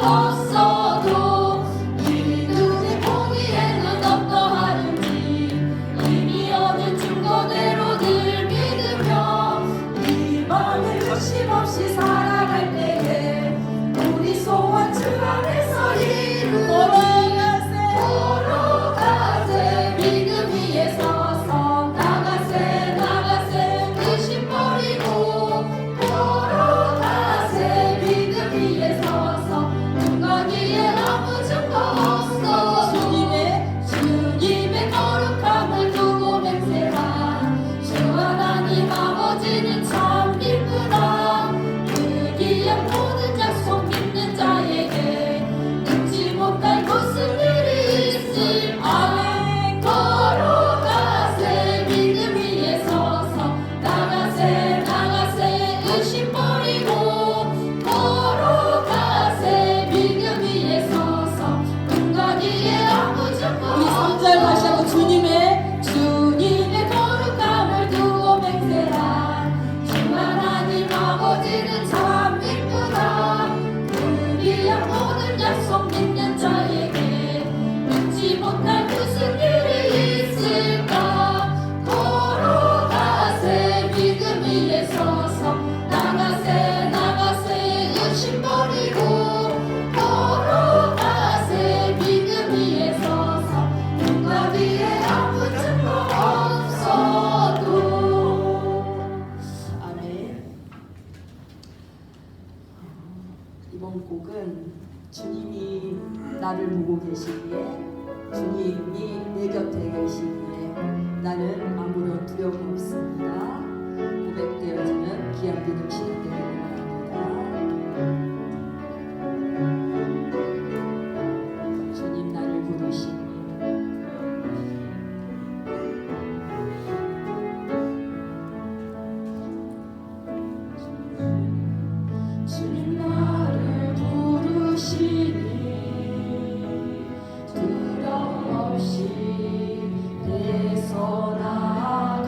없어도 이들이 보기에는 어떠하는지 이미 얻은 증거대로 늘 믿으며 이 맘을 의심 없이 살아갈 때에 우리 소원 주 안에서 걸어가세 믿음 위에 서서 나가세 의심 버리고 걸어가세 믿음 위에 서서 눈과 귀에 아무 증거 없어 주님의 거룩함을 두고 맹세한 주 하나님 아버지는 참 믿구나 그 귀한 모든 약속 믿는 자에게 잊지 못할 무슨 일이 있을 아멘 걸어가세 믿음 위에 서서 나가세 의심 버리고 걸어가세 믿음 위에 서서 눈과 귀에 아무 증거 우리 3절 다시 한번 주님의 거룩함을 두고 맹세한 주 하나님 아버지는 참 믿구나 그 귀한 모든 약속 믿는 자에게 잊지 못할 무슨 일이 있을까 걸어가세 믿음 위에 서서 나가세 의심 버리고 걸어가세 믿음 위에 서서 눈과 귀에 아무 증거 없어도 아멘. 이번 곡은 주님이 나를 보고 계시기에 주님이 내 곁에 계시기에 나는 아무런 두려움 없습니다. 고백되어지는 귀한 믿음 시간 되기를 바랍니다. 주님 나를 부르시니 주님 나를 부르시니 두려움 없이 내서 나아가리라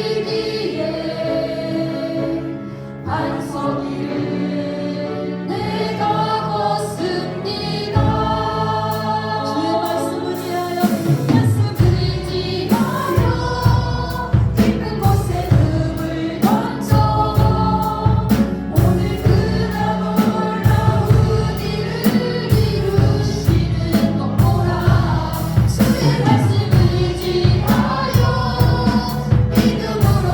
드리기에 반석이를 내가 걷습니다. 주의 말씀을 위하여 말씀을 지하여 깊은 곳에 금을 던져 오늘 그가 놀라운 일을 이루시는 것 보라. 주의 말씀을 지하여 믿음으로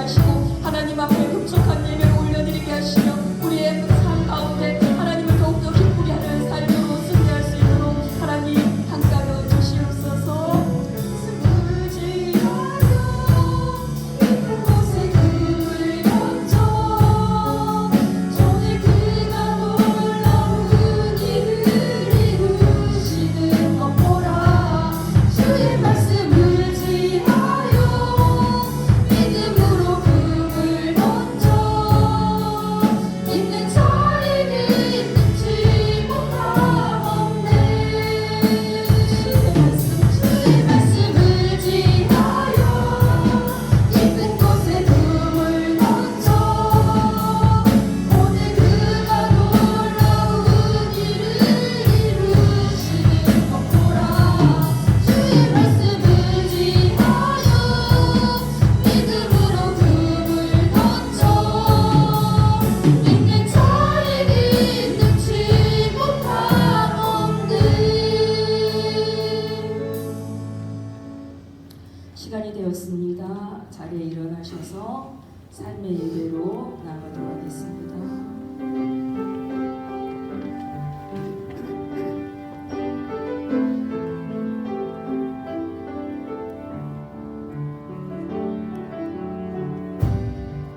하시고 하나님 앞에 급속한 예배를 올려드리게 하시며 우리의 삶 가운데 하나님을 더욱더 기쁘게 하는 삶으로 승리할 수 있도록 하나님 함께하여 주시옵소서. 숨을 지하여 깊은 곳에 금을 던져 전에 그가 놀라운 일을 이루시는 것 보라. 주의 말씀을 지하여 믿음으로 금을 던져 있는 자에게 있는지 못하옵네. 주의 말씀을 지하여 깊은 곳에 금을 던져 오늘 그가 놀라운 일을 이루시는 것 보라. 주의 말씀을 지하여 믿음으로 금을 던져 있는 자에게 있는지 못하옵네. 시간이 되었습니다. 자리에 일어나셔서 삶의 예배로 나가도록 하겠습니다.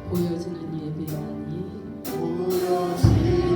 보여지는 예배하니 마음으로 드리는 예배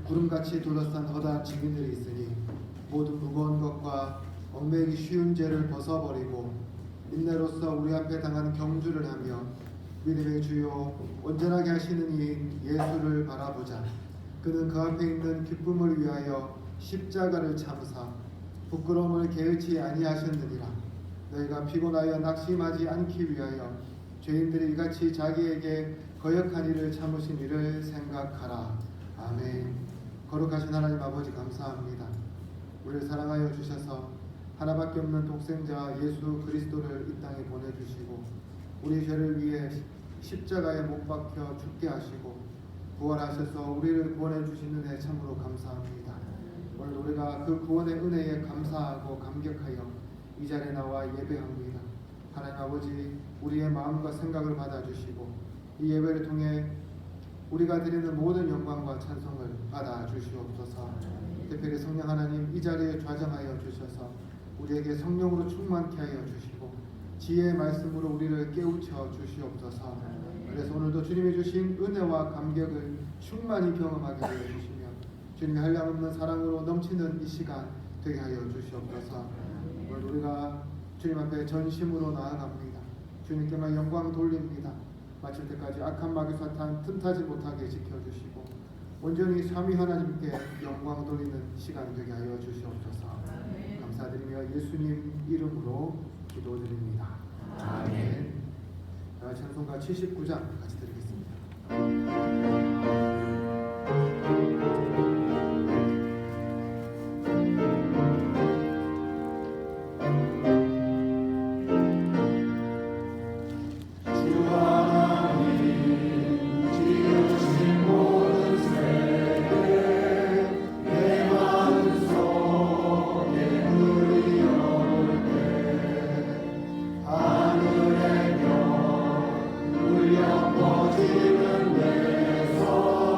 구름같이 둘러싼 허다한 증인들이 있으니 모든 무거운 것과 얽매이기 쉬운 죄를 벗어버리고 인내로서 우리 앞에 당하는 경주를 하며 믿음의 주요 온전하게 하시는 이인 예수를 바라보자. 그는 그 앞에 있는 기쁨을 위하여 십자가를 참사 부끄러움을 개의치 아니하셨느니라. 너희가 피곤하여 낙심하지 않기 위하여 죄인들이 이같이 자기에게 거역한 일을 참으신 이를 생각하라. 아멘. 거룩하신 하나님 아버지 감사합니다. 우리를 사랑하여 주셔서 하나밖에 없는 독생자 예수 그리스도를 이 땅에 보내주시고 우리 죄를 위해 십자가에 못 박혀 죽게 하시고 부활하셔서 우리를 구원해 주신 은혜 참으로 감사합니다. 오늘 우리가 그 구원의 은혜에 감사하고 감격하여 이 자리에 나와 예배합니다. 하나님 아버지, 우리의 마음과 생각을 받아주시고 이 예배를 통해 우리가 드리는 모든 영광과 찬송을 받아주시옵소서. 특별히 성령 하나님 이 자리에 좌정하여 주셔서 우리에게 성령으로 충만케 하여 주시고 지혜의 말씀으로 우리를 깨우쳐 주시옵소서. 그래서 오늘도 주님이 주신 은혜와 감격을 충만히 경험하게 하여 주시며 주님의 한량없는 사랑으로 넘치는 이 시간 되게 하여 주시옵소서. 오늘 우리가 주님 앞에 전심으로 나아갑니다. 주님께만 영광 돌립니다. 마칠 때까지 악한 마귀 사탄 틈타지 못하게 지켜주시고 온전히 삼위 하나님께 영광 돌리는 시간 되게 하여 주시옵소서. 감사드리며 예수님 이름으로 기도드립니다. 아멘. 찬송가 79장 같이 드리겠습니다. 울려 퍼지는 내 성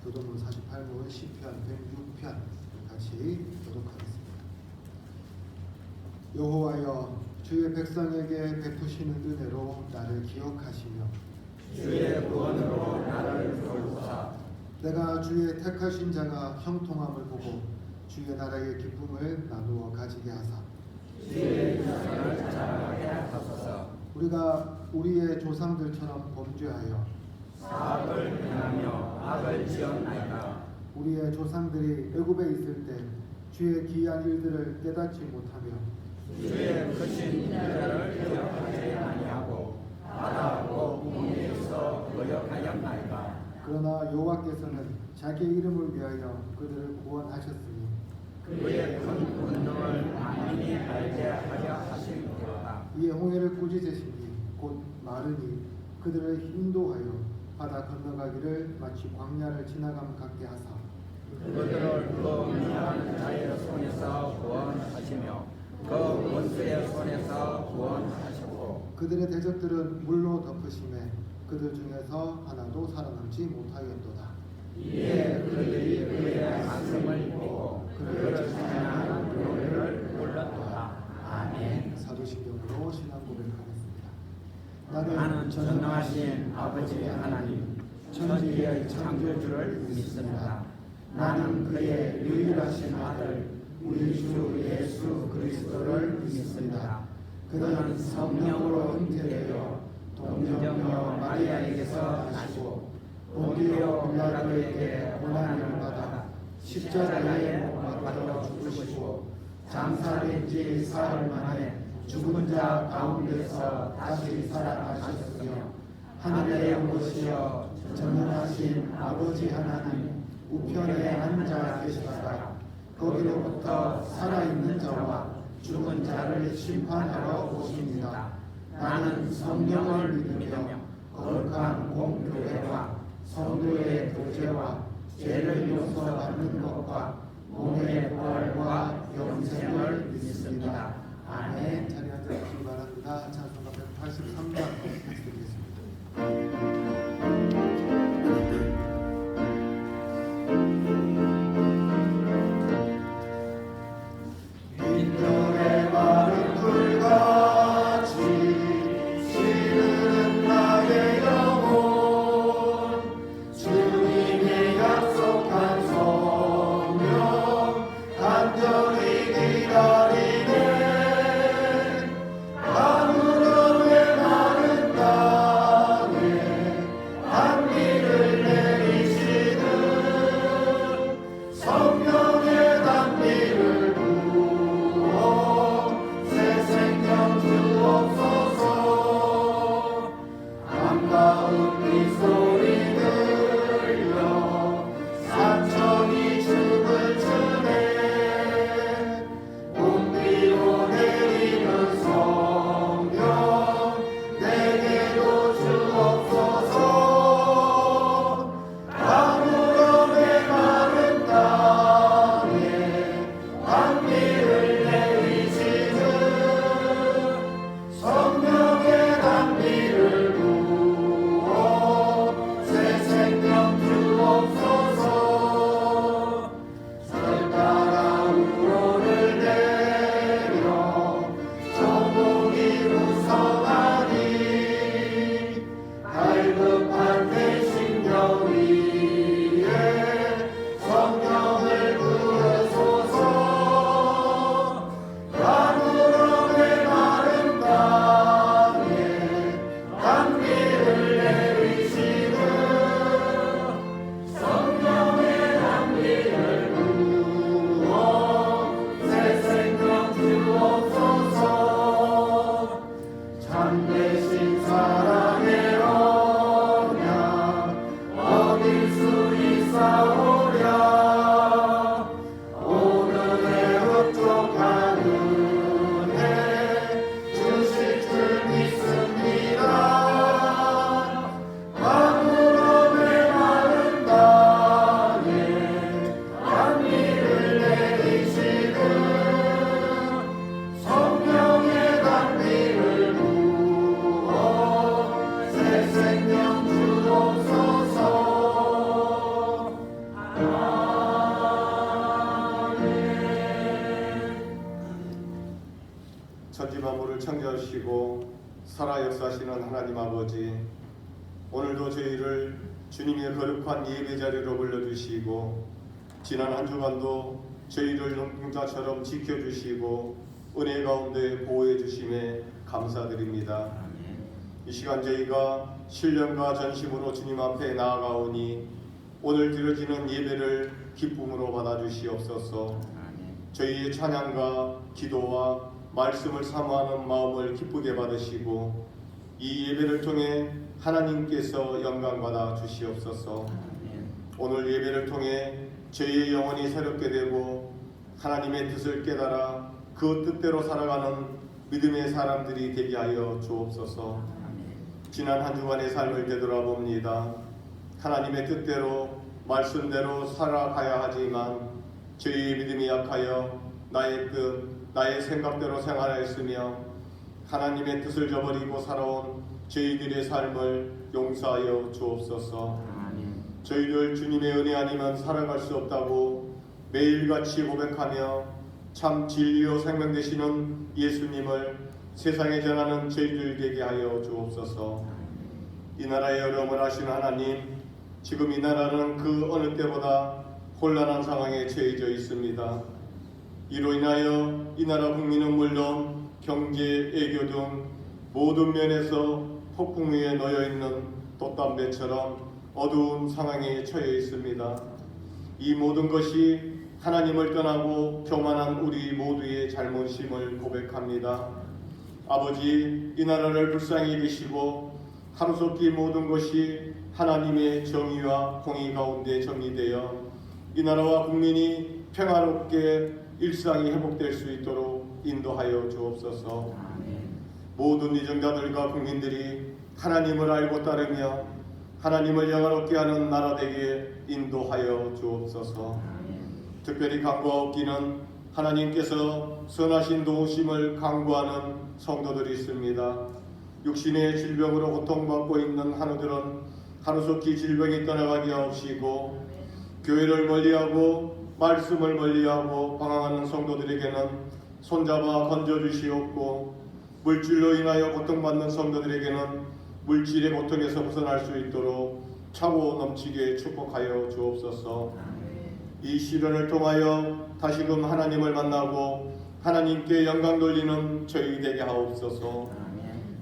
교도문 48문 시편 106편 같이 교독하겠습니다. 여호와여 주의 백성에게 베푸시는 은혜로 나를 기억하시며 주의 구원으로 나를 돌보사. 내가 주의 택하신 자가 형통함을 보고 주의 나라의 기쁨을 나누어 가지게 하사 주의 유산을 자랑하게 하소서. 우리가 우리의 조상들처럼 범죄하여 사악을 행하며 악을 지었나이다. 우리의 조상들이 애굽에 있을 때 주의 기이한 일들을 깨닫지 못하며 주의 크신 인자를 기억하지 아니하고 바다하고 공에서 거역하였나이다. 그러나 여호와께서는 자기 이름을 위하여 그들을 구원하셨으니 그의 큰 권능을 만민이 알게 하려 하심이로다. 이에 홍해를 꾸짖으시니 곧 마르니 그들을 인도하여 바다 건너가기를 마치 광야를 지나감 같게 하사 그들을 그 미워하는 자의 손에서 구원하시며 그 원수의 손에서 구원하셨고 그들의 대적들은 물로 덮으심에 그들 중에서 하나도 살아남지 못하였도다. 이에 그들이 그의 말씀을 믿고 그를 찬양하는 노래를 불렀도다. 아멘. 사도신경으로 신앙 고백하겠습니다. 나는 전능하신 아버지 하나님 천지의 창조주를 믿습니다. 나는 그의 유일하신 아들 우리 주 예수 그리스도를 믿습니다. 그는 성령으로 잉태되어 동정녀 마리아에게서 나시고 본디오 빌라도에게 고난을 받아 십자가에 못 박혀 죽으시고 장사된 지 사흘 만에 죽은 자 가운데서 다시 살아나셨으며 하늘에 오르시어 전능하신 아버지 하나님 우편에 앉아 계시다가 거기로부터 살아있는 자와 죽은 자를 심판하러 오십니다. 나는 성령을 믿으며 거룩한 공교회와 성도의 교제와 죄를 용서받는 것과 몸의 부활과 영생을 믿습니다. 아멘. 자리 앉아주시기 바랍니다. 찬송가 183장 드리겠습니다. 빈들의 마른 풀같이 시르는 나의 영혼 주님이 약속한 성령 간절히 기다리네 아무렴의 마른 땅에 단비를 내리시는 성령의 단비를 새 생명 주옵소서. 반가운 빗소리 들려 산천이 춤을 추네 봄비로 내리는 성령 내게도 주옵소서. 아무렴의 마른 땅에 단비를 내리시는 성령의 단비를 부어 새 생명 주옵소서. 절 따라 우로를 내려 조목이 무성하니 갈급한 내 심령 위에 성령을 부으소서. 아무렴의 마른 땅에 단비를 내리시는 성령의 단비를 부어 새 생명 주옵소서. 참되신 사랑의 언약 어딜 수 있사오랴 오늘의 흡족한 은혜 주실 줄 믿습니다. 아무렴의 마른 땅에 단비를 내리시는 성령의 단비를 부어 새 생명 주옵소서. 창조하시고 살아 역사하시는 하나님 아버지, 오늘도 저희를 주님의 거룩한 예배 자리로 불러주시고 지난 한 주간도 저희를 눈동자처럼 지켜주시고 은혜 가운데 보호해 주심에 감사드립니다. 이 시간 저희가 신령과 전심으로 주님 앞에 나아가오니 오늘 드려지는 예배를 기쁨으로 받아주시옵소서. 저희의 찬양과 기도와 말씀을 사모하는 마음을 기쁘게 받으시고 이 예배를 통해 하나님께서 영광 받아 주시옵소서. 오늘 예배를 통해 저희의 영혼이 새롭게 되고 하나님의 뜻을 깨달아 그 뜻대로 살아가는 믿음의 사람들이 되게 하여 주옵소서. 지난 한 주간의 삶을 되돌아봅니다. 하나님의 뜻대로 말씀대로 살아가야 하지만 저희의 믿음이 약하여 나의 뜻, 나의 생각대로 생활하였으며 하나님의 뜻을 저버리고 살아온 저희들의 삶을 용서하여 주옵소서. 저희들 주님의 은혜 아니면 살아갈 수 없다고 매일같이 고백하며 참 진리요 생명 되시는 예수님을 세상에 전하는 저희들 되게 하여 주옵소서. 이 나라의 어려움을 아시는 하나님, 지금 이 나라는 그 어느 때보다 혼란한 상황에 처해져 있습니다. 이로 인하여 이 나라 국민은 물론 경제, 애교 등 모든 면에서 폭풍 위에 놓여있는 돛담배처럼 어두운 상황에 처해 있습니다. 이 모든 것이 하나님을 떠나고 교만한 우리 모두의 잘못임을 고백합니다. 아버지, 이 나라를 불쌍히 여기시고 하루속히 모든 것이 하나님의 정의와 공의 가운데 정리되어 이 나라와 국민이 평화롭게 일상이 회복될 수 있도록 인도하여 주옵소서. 모든 이정자들과 국민들이 하나님을 알고 따르며 하나님을 영화롭게 하는 나라 되게 인도하여 주옵소서. 특별히 간구하옵기는 하나님께서 선하신 도우심을 간구하는 성도들이 있습니다. 육신의 질병으로 고통받고 있는 한우들은 하루속히 질병이 떠나가게 하옵시고 교회를 멀리하고 말씀을 멀리하고 방황하는 성도들에게는 손잡아 건져주시옵고 물질로 인하여 고통받는 성도들에게는 물질의 고통에서 벗어날 수 있도록 차고 넘치게 축복하여 주옵소서. 이 시련을 통하여 다시금 하나님을 만나고 하나님께 영광 돌리는 저희 되게 하옵소서.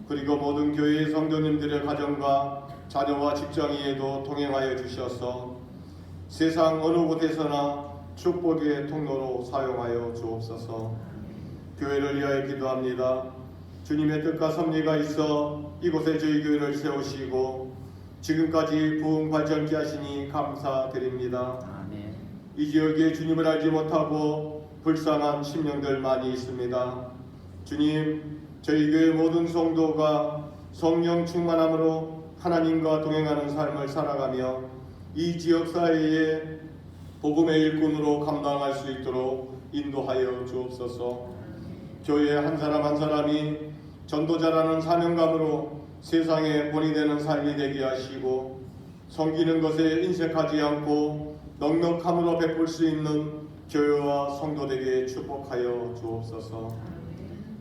그리고 모든 교회의 성도님들의 가정과 자녀와 직장에도 동행하여 주셔서 세상 어느 곳에서나 축복의 통로로 사용하여 주옵소서. 교회를 위하여 기도합니다. 주님의 뜻과 섭리가 있어 이곳에 저희 교회를 세우시고 지금까지 부흥 발전케 하시니 감사드립니다. 이 지역에 주님을 알지 못하고 불쌍한 심령들 많이 있습니다. 주님, 저희 교회 모든 성도가 성령 충만함으로 하나님과 동행하는 삶을 살아가며 이 지역 사회에 복음의 일꾼으로 감당할 수 있도록 인도하여 주옵소서. 교회 한 사람 한 사람이 전도자라는 사명감으로 세상에 본이 되는 삶이 되게 하시고 섬기는 것에 인색하지 않고 넉넉함으로 베풀 수 있는 교회와 성도되게 축복하여 주옵소서.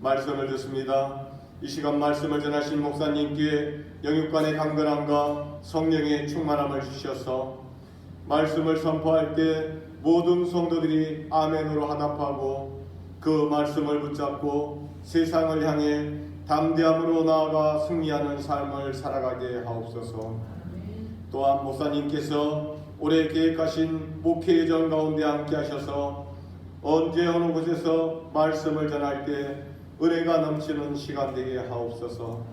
말씀을 듣습니다. 이 시간 말씀을 전하신 목사님께 영육간의 강건함과 성령의 충만함을 주셔서 말씀을 선포할 때 모든 성도들이 아멘으로 화답하고 그 말씀을 붙잡고 세상을 향해 담대함으로 나아가 승리하는 삶을 살아가게 하옵소서. 또한 목사님께서 올해 계획하신 목회 예정 가운데 함께 하셔서 언제 어느 곳에서 말씀을 전할 때 은혜가 넘치는 시간 되게 하옵소서.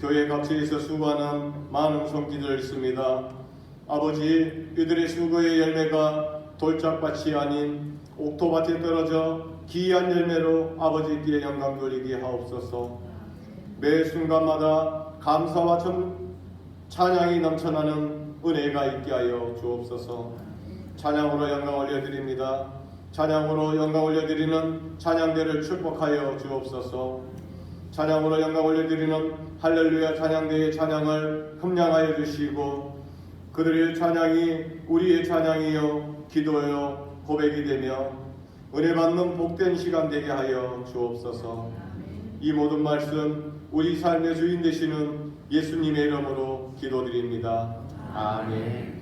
교회 각지에서 수고하는 많은 손길들 있습니다. 아버지, 이들의 수고의 열매가 돌짝밭이 아닌 옥토밭에 떨어져 기이한 열매로 아버지께 영광 돌리게 하옵소서. 매 순간마다 감사와 찬양이 넘쳐나는 은혜가 있게 하여 주옵소서. 찬양으로 영광 올려드립니다. 찬양으로 영광 올려드리는 찬양대를 축복하여 주옵소서. 찬양으로 영광 올려드리는 할렐루야 찬양대의 찬양을 흠량하여 주시고 그들의 찬양이 우리의 찬양이요 기도요 고백이 되며 은혜 받는 복된 시간 되게 하여 주옵소서. 이 모든 말씀 우리 삶의 주인 되시는 예수님의 이름으로 기도드립니다. 아멘.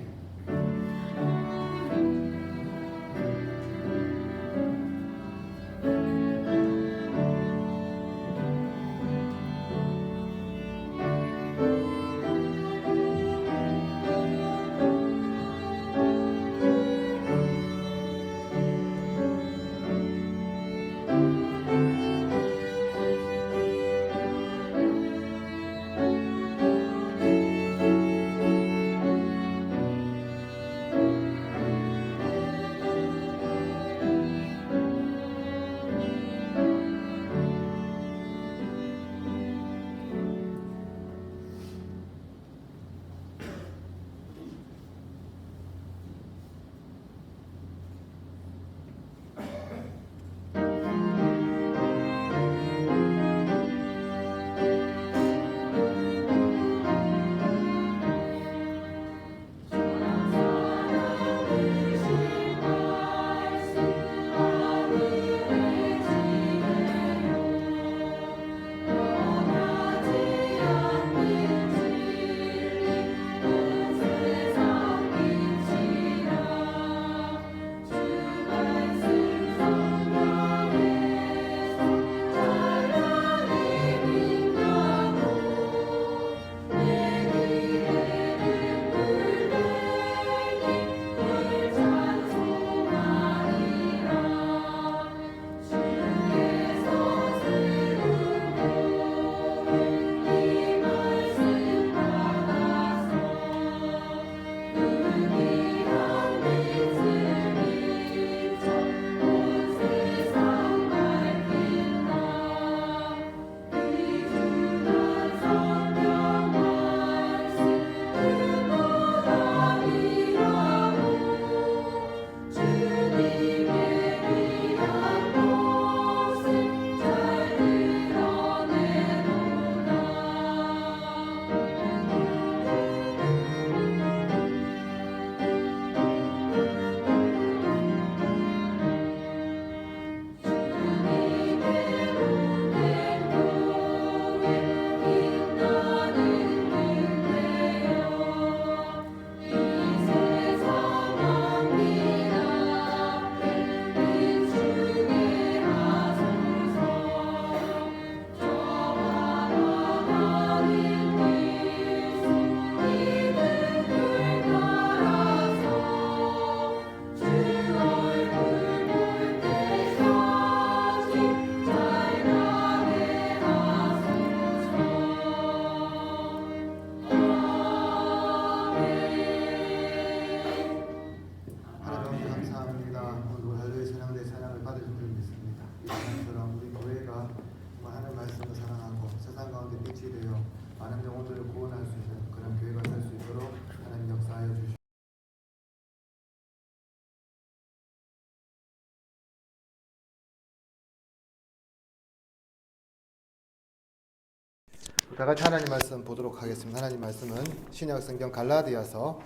다 같이 하나님 말씀 보도록 하겠습니다. 하나님 말씀은 신약 성경 갈라디아서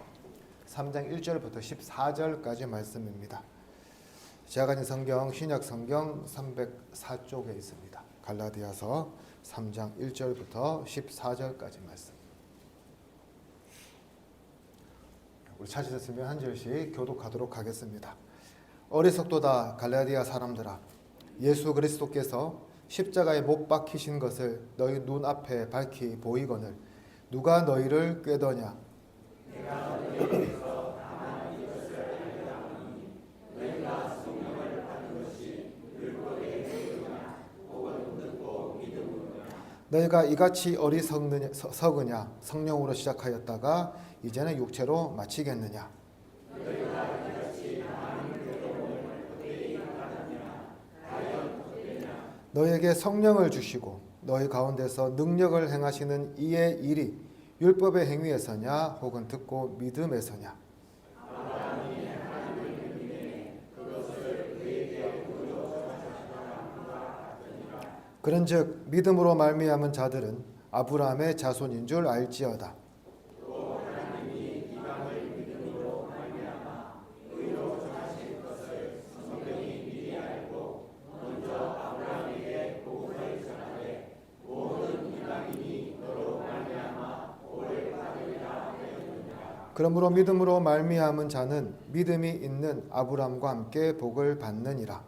3장 1절부터 14절까지 말씀입니다. 제가 가진 성경 신약 성경 304쪽에 있습니다. 갈라디아서 3장 1절부터 14절까지 말씀. 우리 찾으셨으면 한 절씩 교독하도록 하겠습니다. 어리석도다 갈라디아 사람들아, 예수 그리스도께서 십자가에 못 박히신 것을 너희 눈앞에 밝히 보이거늘 누가 너희를 꾀더냐? 너희가 이같이 어리석으냐? 성령으로 시작하였다가 이제는 육체로 마치겠느냐? 너희에게 성령을 주시고 너희 가운데서 능력을 행하시는 이의 일이 율법의 행위에서냐 혹은 듣고 믿음에서냐? 그런즉 믿음으로 말미암은 자들은 아브라함의 자손인 줄 알지어다. 그러므로 믿음으로 말미암은 자는 믿음이 있는 아브라함과 함께 복을 받느니라.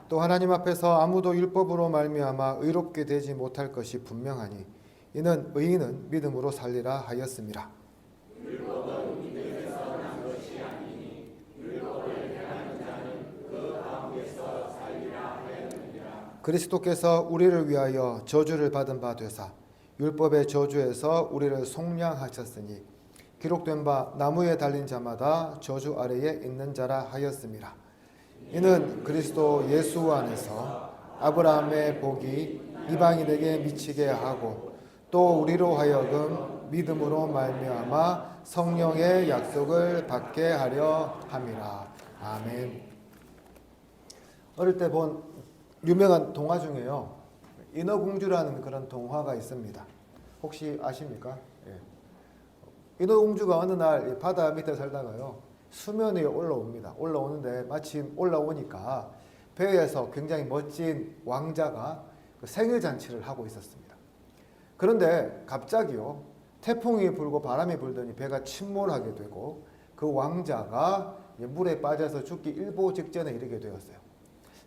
또 하나님 앞에서 아무도 율법으로 말미암아 의롭게 되지 못할 것이 분명하니 이는 의인은 믿음으로 살리라 하였습니다. 그리스도께서 우리를 위하여 저주를 받은 바 되사 율법의 저주에서 우리를 속량하셨으니 기록된 바 나무에 달린 자마다 저주 아래에 있는 자라 하였습니다. 이는 그리스도 예수 안에서 아브라함의 복이 이방인에게 미치게 하고 또 우리로 하여금 믿음으로 말미암아 성령의 약속을 받게 하려 함이라. 아멘. 어릴 때 본 유명한 동화 중에요, 인어공주라는 그런 동화가 있습니다. 혹시 아십니까? 예. 인어공주가 어느 날 바다 밑에 살다가요 수면 위에 올라옵니다. 올라오는데 마침 올라오니까 배에서 굉장히 멋진 왕자가 생일 잔치를 하고 있었습니다. 그런데 갑자기요 태풍이 불고 바람이 불더니 배가 침몰하게 되고 그 왕자가 물에 빠져서 죽기 일보 직전에 이르게 되었어요.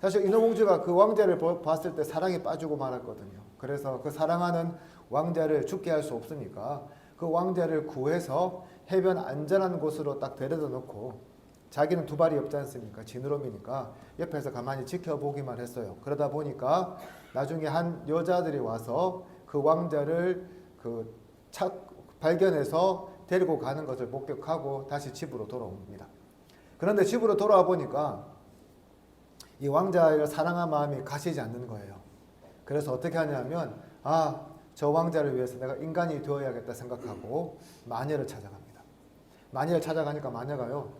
사실 인어공주가 그 왕자를 봤을 때 사랑에 빠지고 말았거든요. 그래서 그 사랑하는 왕자를 죽게 할 수 없으니까 그 왕자를 구해서 해변 안전한 곳으로 딱 데려다 놓고 자기는 두 발이 없지 않습니까? 지느러미니까 옆에서 가만히 지켜보기만 했어요. 그러다 보니까 나중에 한 여자들이 와서 그 왕자를 발견해서 데리고 가는 것을 목격하고 다시 집으로 돌아옵니다. 그런데 집으로 돌아와 보니까 이 왕자를 사랑한 마음이 가시지 않는 거예요. 그래서 어떻게 하냐면 저 왕자를 위해서 내가 인간이 되어야겠다 생각하고 마녀를 찾아갑니다. 마녀를 찾아가니까 마녀가요,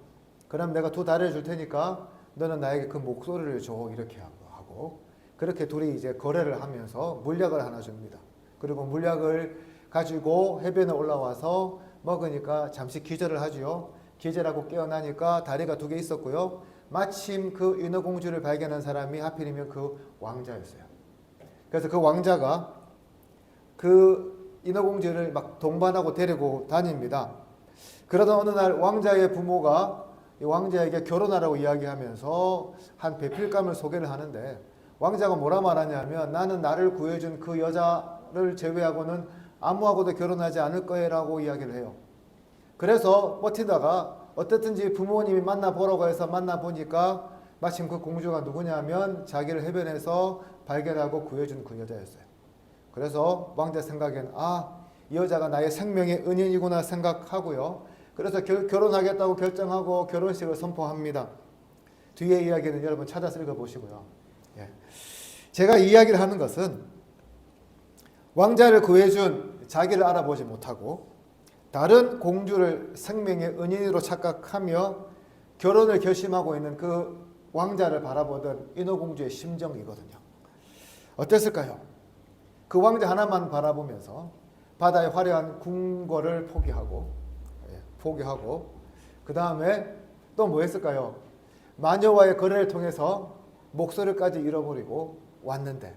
그럼 내가 두 다리를 줄 테니까 너는 나에게 그 목소리를 줘, 이렇게 하고 그렇게 둘이 이제 거래를 하면서 물약을 하나 줍니다. 그리고 물약을 가지고 해변에 올라와서 먹으니까 잠시 기절을 하지요. 기절하고 깨어나니까 다리가 두 개 있었고요. 마침 그 인어공주를 발견한 사람이 하필이면 그 왕자였어요. 그래서 그 왕자가 그 인어공주를 막 동반하고 데리고 다닙니다. 그러던 어느 날 왕자의 부모가 이 왕자에게 결혼하라고 이야기하면서 한 배필감을 소개를 하는데 왕자가 뭐라 말하냐면 나는 나를 구해준 그 여자를 제외하고는 아무하고도 결혼하지 않을 거라고 이야기를 해요. 그래서 버티다가 어떻든지 부모님이 만나보라고 해서 만나보니까 마침 그 공주가 누구냐면 자기를 해변에서 발견하고 구해준 그 여자였어요. 그래서 왕자 생각엔 이 여자가 나의 생명의 은인이구나 생각하고요. 그래서 결혼하겠다고 결정하고 결혼식을 선포합니다. 뒤에 이야기는 여러분 찾아서 읽어보시고요. 예. 제가 이 이야기를 하는 것은 왕자를 구해준 자기를 알아보지 못하고 다른 공주를 생명의 은인으로 착각하며 결혼을 결심하고 있는 그 왕자를 바라보던 인어공주의 심정이거든요. 어땠을까요? 그 왕자 하나만 바라보면서 바다의 화려한 궁궐을 포기하고 그 다음에 또 뭐 했을까요? 마녀와의 거래를 통해서 목소리까지 잃어버리고 왔는데,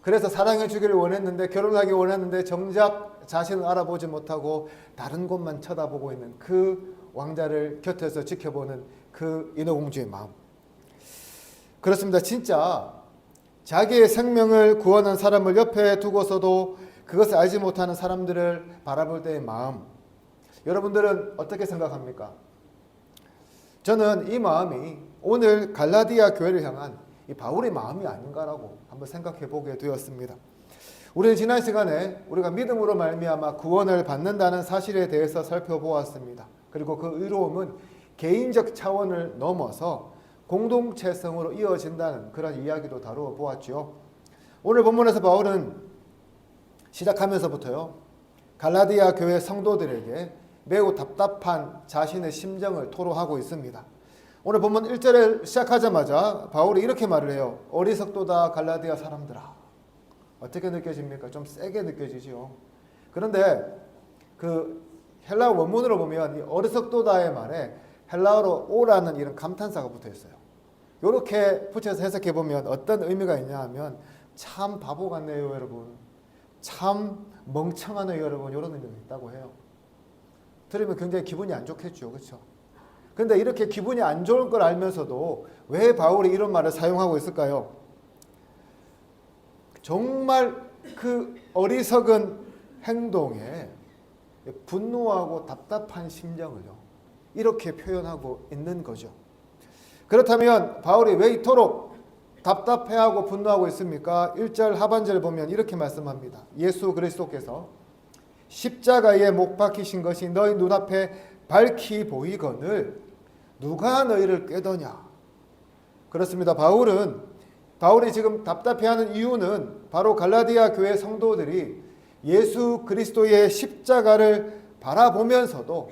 그래서 사랑해 주기를 원했는데, 결혼하기 원했는데 정작 자신을 알아보지 못하고 다른 곳만 쳐다보고 있는 그 왕자를 곁에서 지켜보는 그 인어공주의 마음. 그렇습니다. 진짜 자기의 생명을 구원한 사람을 옆에 두고서도 그것을 알지 못하는 사람들을 바라볼 때의 마음, 여러분들은 어떻게 생각합니까? 저는 이 마음이 오늘 갈라디아 교회를 향한 이 바울의 마음이 아닌가라고 한번 생각해 보게 되었습니다. 우리는 지난 시간에 우리가 믿음으로 말미암아 구원을 받는다는 사실에 대해서 살펴보았습니다. 그리고 그 의로움은 개인적 차원을 넘어서 공동체성으로 이어진다는 그런 이야기도 다루어 보았죠. 오늘 본문에서 바울은 시작하면서부터요, 갈라디아 교회 성도들에게 매우 답답한 자신의 심정을 토로하고 있습니다. 오늘 본문 1절을 시작하자마자 바울이 이렇게 말을 해요. 어리석도다 갈라디아 사람들아. 어떻게 느껴집니까? 좀 세게 느껴지죠. 그런데 그 헬라 원문으로 보면 이 어리석도다의 말에 헬라어로 오라는 이런 감탄사가 붙어 있어요. 이렇게 붙여서 해석해 보면 어떤 의미가 있냐 하면 참 바보 같네요 여러분, 참 멍청하네요 여러분, 이런 의미가 있다고 해요. 들으면 굉장히 기분이 안 좋겠죠, 그렇죠? 그런데 이렇게 기분이 안 좋을 걸 알면서도 왜 바울이 이런 말을 사용하고 있을까요? 정말 그 어리석은 행동에 분노하고 답답한 심정을요, 이렇게 표현하고 있는 거죠. 그렇다면 바울이 왜 이토록 답답해하고 분노하고 있습니까? 1절 하반절을 보면 이렇게 말씀합니다. 예수 그리스도께서 십자가에 못 박히신 것이 너희 눈앞에 밝히 보이거늘 누가 너희를 꾀더냐. 그렇습니다. 바울이 지금 답답해하는 이유는 바로 갈라디아 교회 성도들이 예수 그리스도의 십자가를 바라보면서도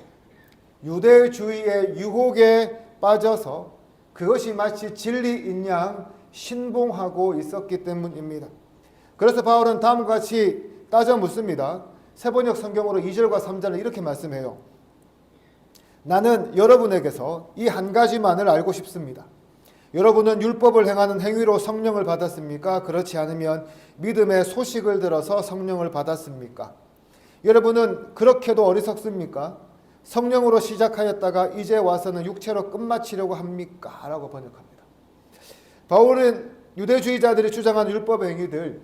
유대주의의 유혹에 빠져서 그것이 마치 진리인 양 신봉하고 있었기 때문입니다. 그래서 바울은 다음과 같이 따져 묻습니다. 세번역 성경으로 2절과 3절을 이렇게 말씀해요. 나는 여러분에게서 이 한 가지만을 알고 싶습니다. 여러분은 율법을 행하는 행위로 성령을 받았습니까? 그렇지 않으면 믿음의 소식을 들어서 성령을 받았습니까? 여러분은 그렇게도 어리석습니까? 성령으로 시작하였다가 이제 와서는 육체로 끝마치려고 합니까? 라고 번역합니다. 바울은 유대주의자들이 주장하는 율법 행위들,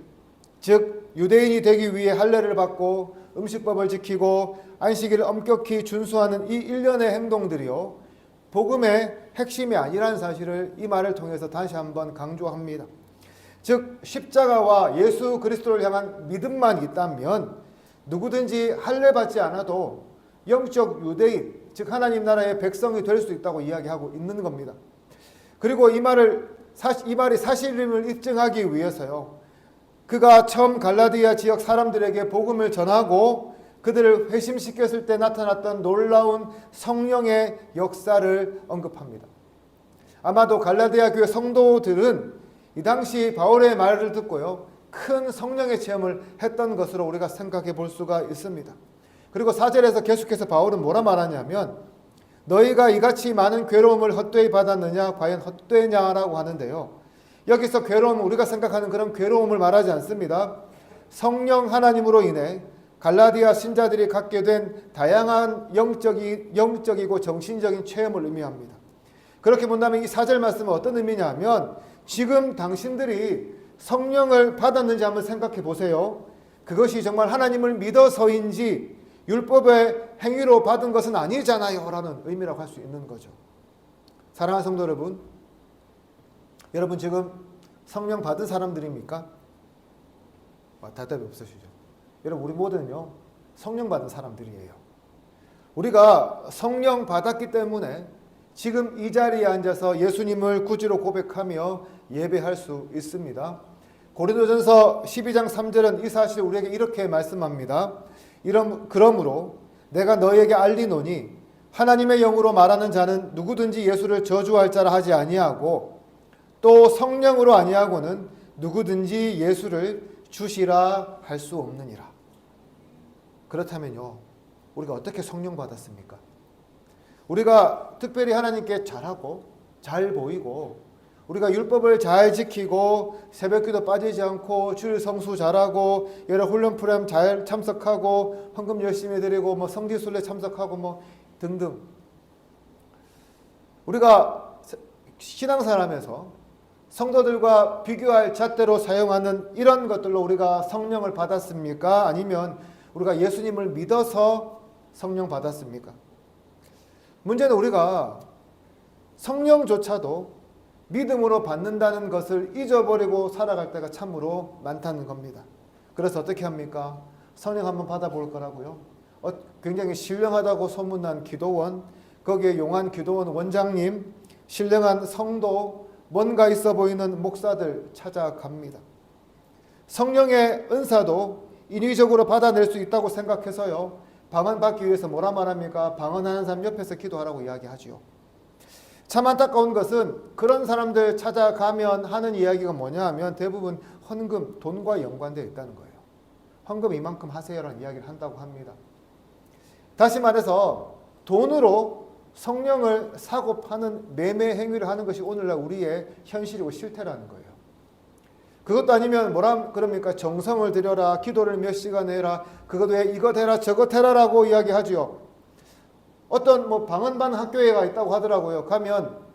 즉 유대인이 되기 위해 할례를 받고 음식법을 지키고 안식일을 엄격히 준수하는 이 일련의 행동들이요, 복음의 핵심이 아니라는 사실을 이 말을 통해서 다시 한번 강조합니다. 즉 십자가와 예수 그리스도를 향한 믿음만 있다면 누구든지 할례 받지 않아도 영적 유대인, 즉 하나님 나라의 백성이 될 수 있다고 이야기하고 있는 겁니다. 그리고 이 말이 사실임을 입증하기 위해서요, 그가 처음 갈라디아 지역 사람들에게 복음을 전하고 그들을 회심시켰을 때 나타났던 놀라운 성령의 역사를 언급합니다. 아마도 갈라디아 교회 성도들은 이 당시 바울의 말을 듣고요, 큰 성령의 체험을 했던 것으로 우리가 생각해 볼 수가 있습니다. 그리고 4절에서 계속해서 바울은 뭐라 말하냐면 너희가 이같이 많은 괴로움을 헛되이 받았느냐, 과연 헛되냐라고 하는데요, 여기서 괴로움, 우리가 생각하는 그런 괴로움을 말하지 않습니다. 성령 하나님으로 인해 갈라디아 신자들이 갖게 된 다양한 영적이고 정신적인 체험을 의미합니다. 그렇게 본다면 이 4절 말씀은 어떤 의미냐 하면 지금 당신들이 성령을 받았는지 한번 생각해 보세요. 그것이 정말 하나님을 믿어서인지 율법의 행위로 받은 것은 아니잖아요 라는 의미라고 할 수 있는 거죠. 사랑하는 성도 여러분, 여러분 지금 성령 받은 사람들입니까? 대답이 없으시죠? 여러분 우리 모두는요 성령 받은 사람들이에요. 우리가 성령 받았기 때문에 지금 이 자리에 앉아서 예수님을 구주로 고백하며 예배할 수 있습니다. 고린도전서 12장 3절은 이 사실을 우리에게 이렇게 말씀합니다. 그러므로 내가 너희에게 알리노니 하나님의 영으로 말하는 자는 누구든지 예수를 저주할 자라 하지 아니하고 또 성령으로 아니하고는 누구든지 예수를 주시라 할 수 없느니라. 그렇다면요, 우리가 어떻게 성령 받았습니까? 우리가 특별히 하나님께 잘하고 잘 보이고 우리가 율법을 잘 지키고 새벽기도 빠지지 않고 주일 성수 잘하고 여러 훈련 프로그램 잘 참석하고 헌금 열심히 드리고 성지순례 참석하고 등등, 우리가 신앙생활하면서 성도들과 비교할 잣대로 사용하는 이런 것들로 우리가 성령을 받았습니까? 아니면 우리가 예수님을 믿어서 성령 받았습니까? 문제는 우리가 성령조차도 믿음으로 받는다는 것을 잊어버리고 살아갈 때가 참으로 많다는 겁니다. 그래서 어떻게 합니까? 성령 한번 받아볼 거라고요. 굉장히 신령하다고 소문난 기도원, 거기에 용한 기도원 원장님, 신령한 성도, 뭔가 있어 보이는 목사들 찾아갑니다. 성령의 은사도 인위적으로 받아낼 수 있다고 생각해서요, 방언받기 위해서 뭐라 말합니까? 방언하는 사람 옆에서 기도하라고 이야기하지요. 참 안타까운 것은 그런 사람들 찾아가면 하는 이야기가 뭐냐 하면 대부분 헌금, 돈과 연관되어 있다는 거예요. 헌금 이만큼 하세요라는 이야기를 한다고 합니다. 다시 말해서 돈으로 성령을 사고 파는 매매 행위를 하는 것이 오늘날 우리의 현실이고 실태라는 거예요. 그것도 아니면 뭐라 그럽니까? 정성을 들여라, 기도를 몇 시간 해라, 그것 왜 이것 해라 저것 해라라고 이야기하죠. 어떤 뭐 방언반 학교에가 있다고 하더라고요. 가면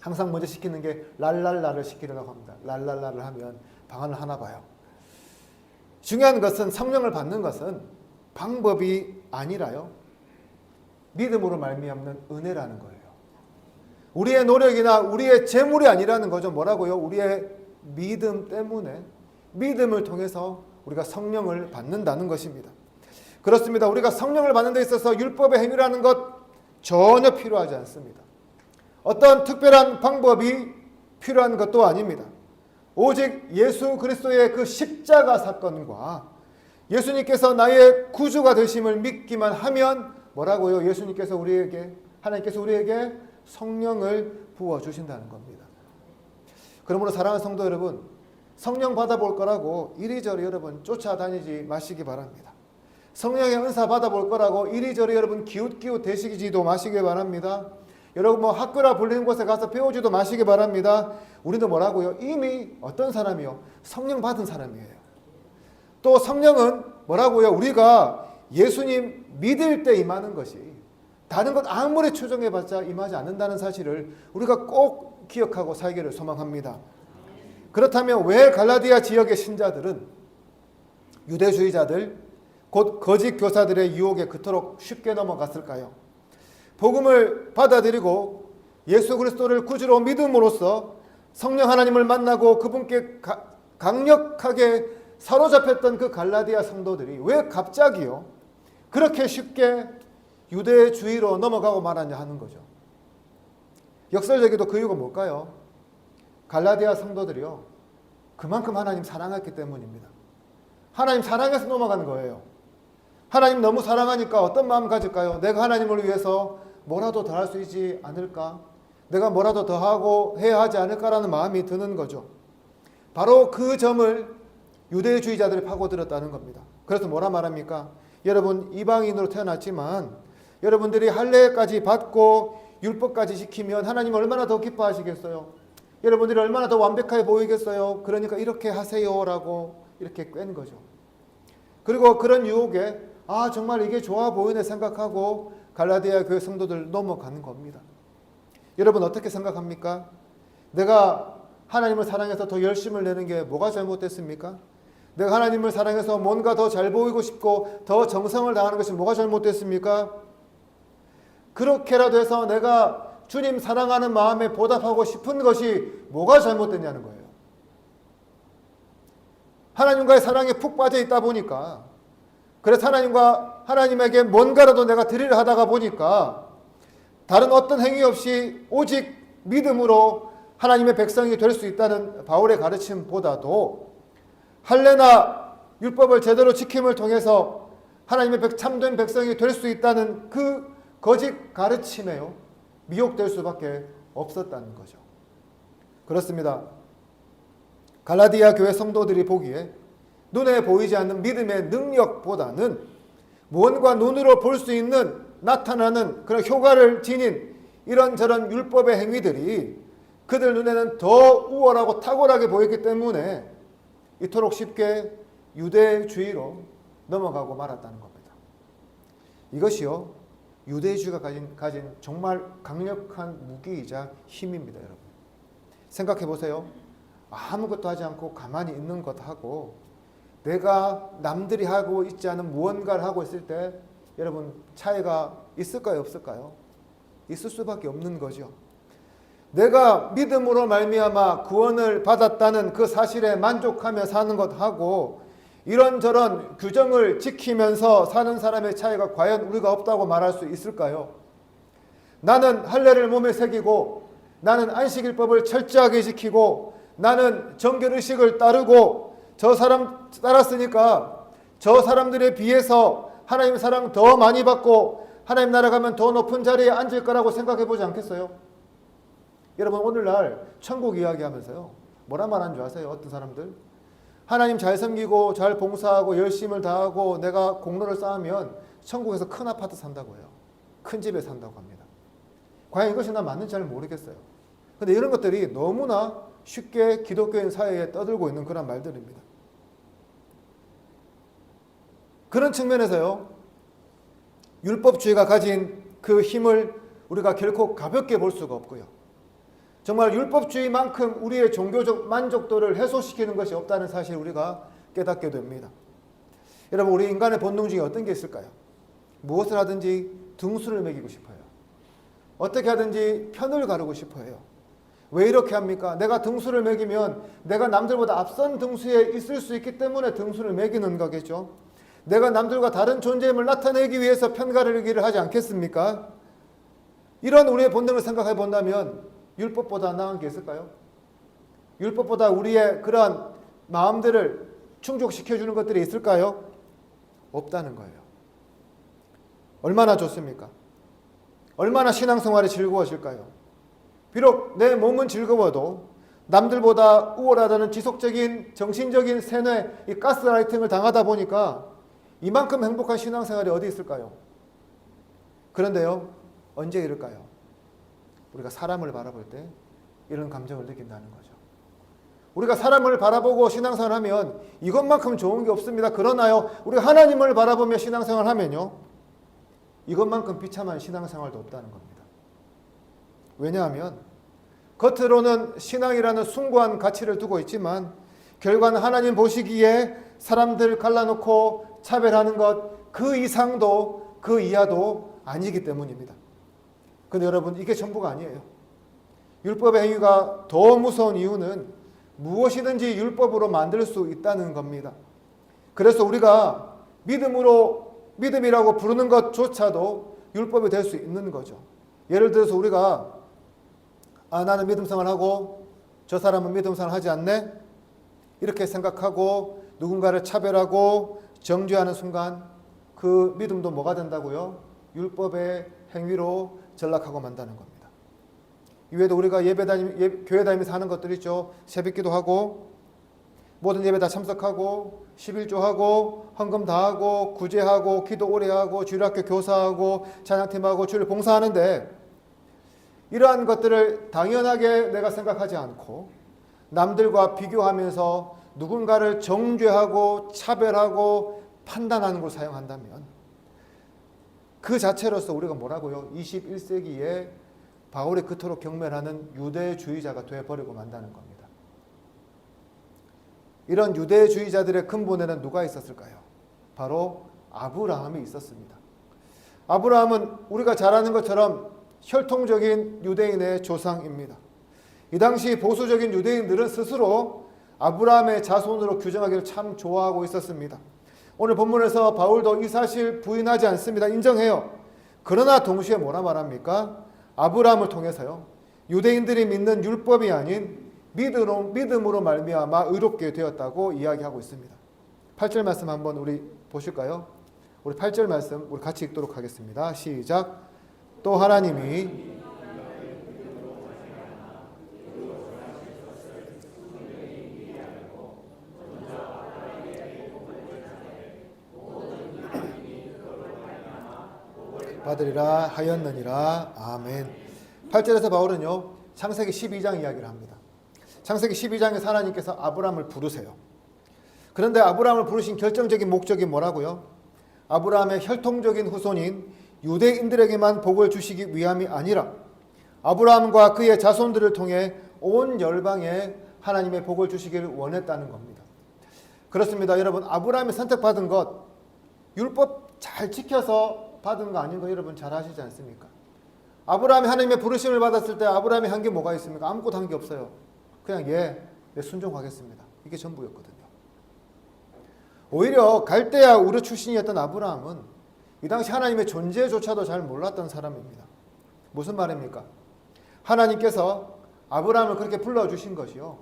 항상 먼저 시키는 게 랄랄라를 시키려고 합니다. 랄랄라를 하면 방언을 하나 봐요. 중요한 것은 성령을 받는 것은 방법이 아니라요, 믿음으로 말미암는 은혜라는 거예요. 우리의 노력이나 우리의 재물이 아니라는 거죠. 뭐라고요? 우리의 믿음 때문에, 믿음을 통해서 우리가 성령을 받는다는 것입니다. 그렇습니다. 우리가 성령을 받는 데 있어서 율법의 행위라는 것 전혀 필요하지 않습니다. 어떤 특별한 방법이 필요한 것도 아닙니다. 오직 예수 그리스도의 그 십자가 사건과 예수님께서 나의 구주가 되심을 믿기만 하면 뭐라고요? 예수님께서 우리에게, 하나님께서 우리에게 성령을 부어주신다는 겁니다. 그러므로 사랑하는 성도 여러분, 성령 받아볼 거라고 이리저리 여러분 쫓아다니지 마시기 바랍니다. 성령의 은사 받아볼 거라고 이리저리 여러분 기웃기웃 대시지도 마시기 바랍니다. 여러분 뭐 학교라 불리는 곳에 가서 배우지도 마시기 바랍니다. 우리는 뭐라고요? 이미 어떤 사람이요? 성령 받은 사람이에요. 또 성령은 뭐라고요? 우리가 예수님 믿을 때 임하는 것이 다른 것 아무리 추정해봤자 임하지 않는다는 사실을 우리가 꼭 기억하고 살기를 소망합니다. 그렇다면 왜 갈라디아 지역의 신자들은 유대주의자들, 곧 거짓 교사들의 유혹에 그토록 쉽게 넘어갔을까요? 복음을 받아들이고 예수 그리스도를 구주로 믿음으로써 성령 하나님을 만나고 그분께 강력하게 사로잡혔던 그 갈라디아 성도들이 왜 갑자기요 그렇게 쉽게 유대주의로 넘어가고 말았냐 하는 거죠. 역설적이도 그 이유가 뭘까요? 갈라디아 성도들이요 그만큼 하나님 사랑했기 때문입니다. 하나님 사랑해서 넘어가는 거예요. 하나님 너무 사랑하니까 어떤 마음 가질까요? 내가 하나님을 위해서 뭐라도 더 할 수 있지 않을까? 내가 뭐라도 더 하고 해야 하지 않을까라는 마음이 드는 거죠. 바로 그 점을 유대주의자들이 파고들었다는 겁니다. 그래서 뭐라 말합니까? 여러분 이방인으로 태어났지만 여러분들이 할례까지 받고 율법까지 지키면 하나님 얼마나 더 기뻐하시겠어요? 여러분들이 얼마나 더 완벽하게 보이겠어요? 그러니까 이렇게 하세요라고 이렇게 꿰는 거죠. 그리고 그런 유혹에 정말 이게 좋아 보이네 생각하고 갈라디아 교회 성도들 넘어가는 겁니다. 여러분 어떻게 생각합니까? 내가 하나님을 사랑해서 더 열심을 내는 게 뭐가 잘못됐습니까? 내가 하나님을 사랑해서 뭔가 더 잘 보이고 싶고 더 정성을 다하는 것이 뭐가 잘못됐습니까? 그렇게라도 해서 내가 주님 사랑하는 마음에 보답하고 싶은 것이 뭐가 잘못됐냐는 거예요. 하나님과의 사랑에 푹 빠져 있다 보니까, 그래서 하나님에게 뭔가라도 내가 드리려 하다가 보니까 다른 어떤 행위 없이 오직 믿음으로 하나님의 백성이 될 수 있다는 바울의 가르침보다도 할례나 율법을 제대로 지킴을 통해서 하나님의 참된 백성이 될 수 있다는 그 거짓 가르침에요 미혹될 수밖에 없었다는 거죠. 그렇습니다. 갈라디아 교회 성도들이 보기에 눈에 보이지 않는 믿음의 능력보다는 무언가 눈으로 볼 수 있는 나타나는 그런 효과를 지닌 이런저런 율법의 행위들이 그들 눈에는 더 우월하고 탁월하게 보였기 때문에 이토록 쉽게 유대주의로 넘어가고 말았다는 겁니다. 이것이요 유대주의가 가진 정말 강력한 무기이자 힘입니다. 여러분 생각해 보세요. 아무것도 하지 않고 가만히 있는 것하고 내가 남들이 하고 있지 않은 무언가를 하고 있을 때 여러분 차이가 있을까요? 없을까요? 있을 수밖에 없는 거죠. 내가 믿음으로 말미암아 구원을 받았다는 그 사실에 만족하며 사는 것하고 이런저런 규정을 지키면서 사는 사람의 차이가 과연 우리가 없다고 말할 수 있을까요? 나는 할례를 몸에 새기고 나는 안식일법을 철저하게 지키고 나는 정결의식을 따르고 저 사람 따랐으니까 저 사람들에 비해서 하나님 사랑 더 많이 받고 하나님 나라 가면 더 높은 자리에 앉을 거라고 생각해 보지 않겠어요? 여러분 오늘날 천국 이야기하면서요 뭐라 말하는 줄 아세요? 어떤 사람들 하나님 잘 섬기고 잘 봉사하고 열심을 다하고 내가 공로를 쌓으면 천국에서 큰 아파트 산다고 해요. 큰 집에 산다고 합니다. 과연 이것이 나 맞는지 잘 모르겠어요. 근데 이런 것들이 너무나 쉽게 기독교인 사회에 떠들고 있는 그런 말들입니다. 그런 측면에서요, 율법주의가 가진 그 힘을 우리가 결코 가볍게 볼 수가 없고요. 정말 율법주의만큼 우리의 종교적 만족도를 해소시키는 것이 없다는 사실을 우리가 깨닫게 됩니다. 여러분, 우리 인간의 본능 중에 어떤 게 있을까요? 무엇을 하든지 등수를 매기고 싶어요. 어떻게 하든지 편을 가르고 싶어요. 왜 이렇게 합니까? 내가 등수를 매기면 내가 남들보다 앞선 등수에 있을 수 있기 때문에 등수를 매기는 거겠죠. 내가 남들과 다른 존재임을 나타내기 위해서 편가르기를 하지 않겠습니까? 이런 우리의 본능을 생각해 본다면 율법보다 나은 게 있을까요? 율법보다 우리의 그러한 마음들을 충족시켜주는 것들이 있을까요? 없다는 거예요. 얼마나 좋습니까? 얼마나 신앙생활이 즐거워질까요? 비록 내 몸은 즐거워도 남들보다 우월하다는 지속적인 정신적인 세뇌, 이 가스라이팅을 당하다 보니까 이만큼 행복한 신앙생활이 어디 있을까요? 그런데요, 언제 이럴까요? 우리가 사람을 바라볼 때 이런 감정을 느낀다는 거죠. 우리가 사람을 바라보고 신앙생활을 하면 이것만큼 좋은 게 없습니다. 그러나요, 우리가 하나님을 바라보며 신앙생활을 하면요, 이것만큼 비참한 신앙생활도 없다는 겁니다. 왜냐하면 겉으로는 신앙이라는 숭고한 가치를 두고 있지만 결과는 하나님 보시기에 사람들 갈라놓고 차별하는 것, 그 이상도 그 이하도 아니기 때문입니다. 근데 여러분, 이게 전부가 아니에요. 율법의 행위가 더 무서운 이유는 무엇이든지 율법으로 만들 수 있다는 겁니다. 그래서 우리가 믿음이라고 부르는 것조차도 율법이 될 수 있는 거죠. 예를 들어서 우리가 나는 믿음 생활하고 저 사람은 믿음 생활하지 않네? 이렇게 생각하고 누군가를 차별하고 정죄하는 순간 그 믿음도 뭐가 된다고요? 율법의 행위로 전락하고 만다는 겁니다. 이외에도 우리가 교회 다니면서 하는 것들 있죠. 새벽기도 하고 모든 예배 다 참석하고 11조하고 헌금 다 하고 구제하고 기도 오래 하고 주일학교 교사하고 찬양팀하고 주일 봉사하는데 이러한 것들을 당연하게 내가 생각하지 않고 남들과 비교하면서 누군가를 정죄하고 차별하고 판단하는 걸 사용한다면 그 자체로서 우리가 뭐라고요? 21세기에 바울이 그토록 경멸하는 유대주의자가 되어버리고 만다는 겁니다. 이런 유대주의자들의 근본에는 누가 있었을까요? 바로 아브라함이 있었습니다. 아브라함은 우리가 잘 아는 것처럼 혈통적인 유대인의 조상입니다. 이 당시 보수적인 유대인들은 스스로 아브라함의 자손으로 규정하기를 참 좋아하고 있었습니다. 오늘 본문에서 바울도 이 사실 부인하지 않습니다. 인정해요. 그러나 동시에 뭐라 말합니까? 아브라함을 통해서요, 유대인들이 믿는 율법이 아닌 믿음으로 말미암아 의롭게 되었다고 이야기하고 있습니다. 8절 말씀 한번 우리 보실까요? 우리 8절 말씀 우리 같이 읽도록 하겠습니다. 시작. 또 하나님이 받으리라 하였느니라. 아멘. 8절에서 바울은요, 창세기 12장 이야기를 합니다. 창세기 12장에서 하나님께서 아브라함을 부르세요. 그런데 아브라함을 부르신 결정적인 목적이 뭐라고요? 아브라함의 혈통적인 후손인 유대인들에게만 복을 주시기 위함이 아니라 아브라함과 그의 자손들을 통해 온 열방에 하나님의 복을 주시기를 원했다는 겁니다. 그렇습니다. 여러분, 아브라함이 선택받은 것, 율법 잘 지켜서 받은 거 아닌 거 여러분 잘 아시지 않습니까? 아브라함이 하나님의 부르심을 받았을 때 아브라함이 한 게 뭐가 있습니까? 아무것도 한 게 없어요. 그냥 네, 순종하겠습니다. 이게 전부였거든요. 오히려 갈대아 우르 출신이었던 아브라함은 이 당시 하나님의 존재조차도 잘 몰랐던 사람입니다. 무슨 말입니까? 하나님께서 아브라함을 그렇게 불러주신 것이요,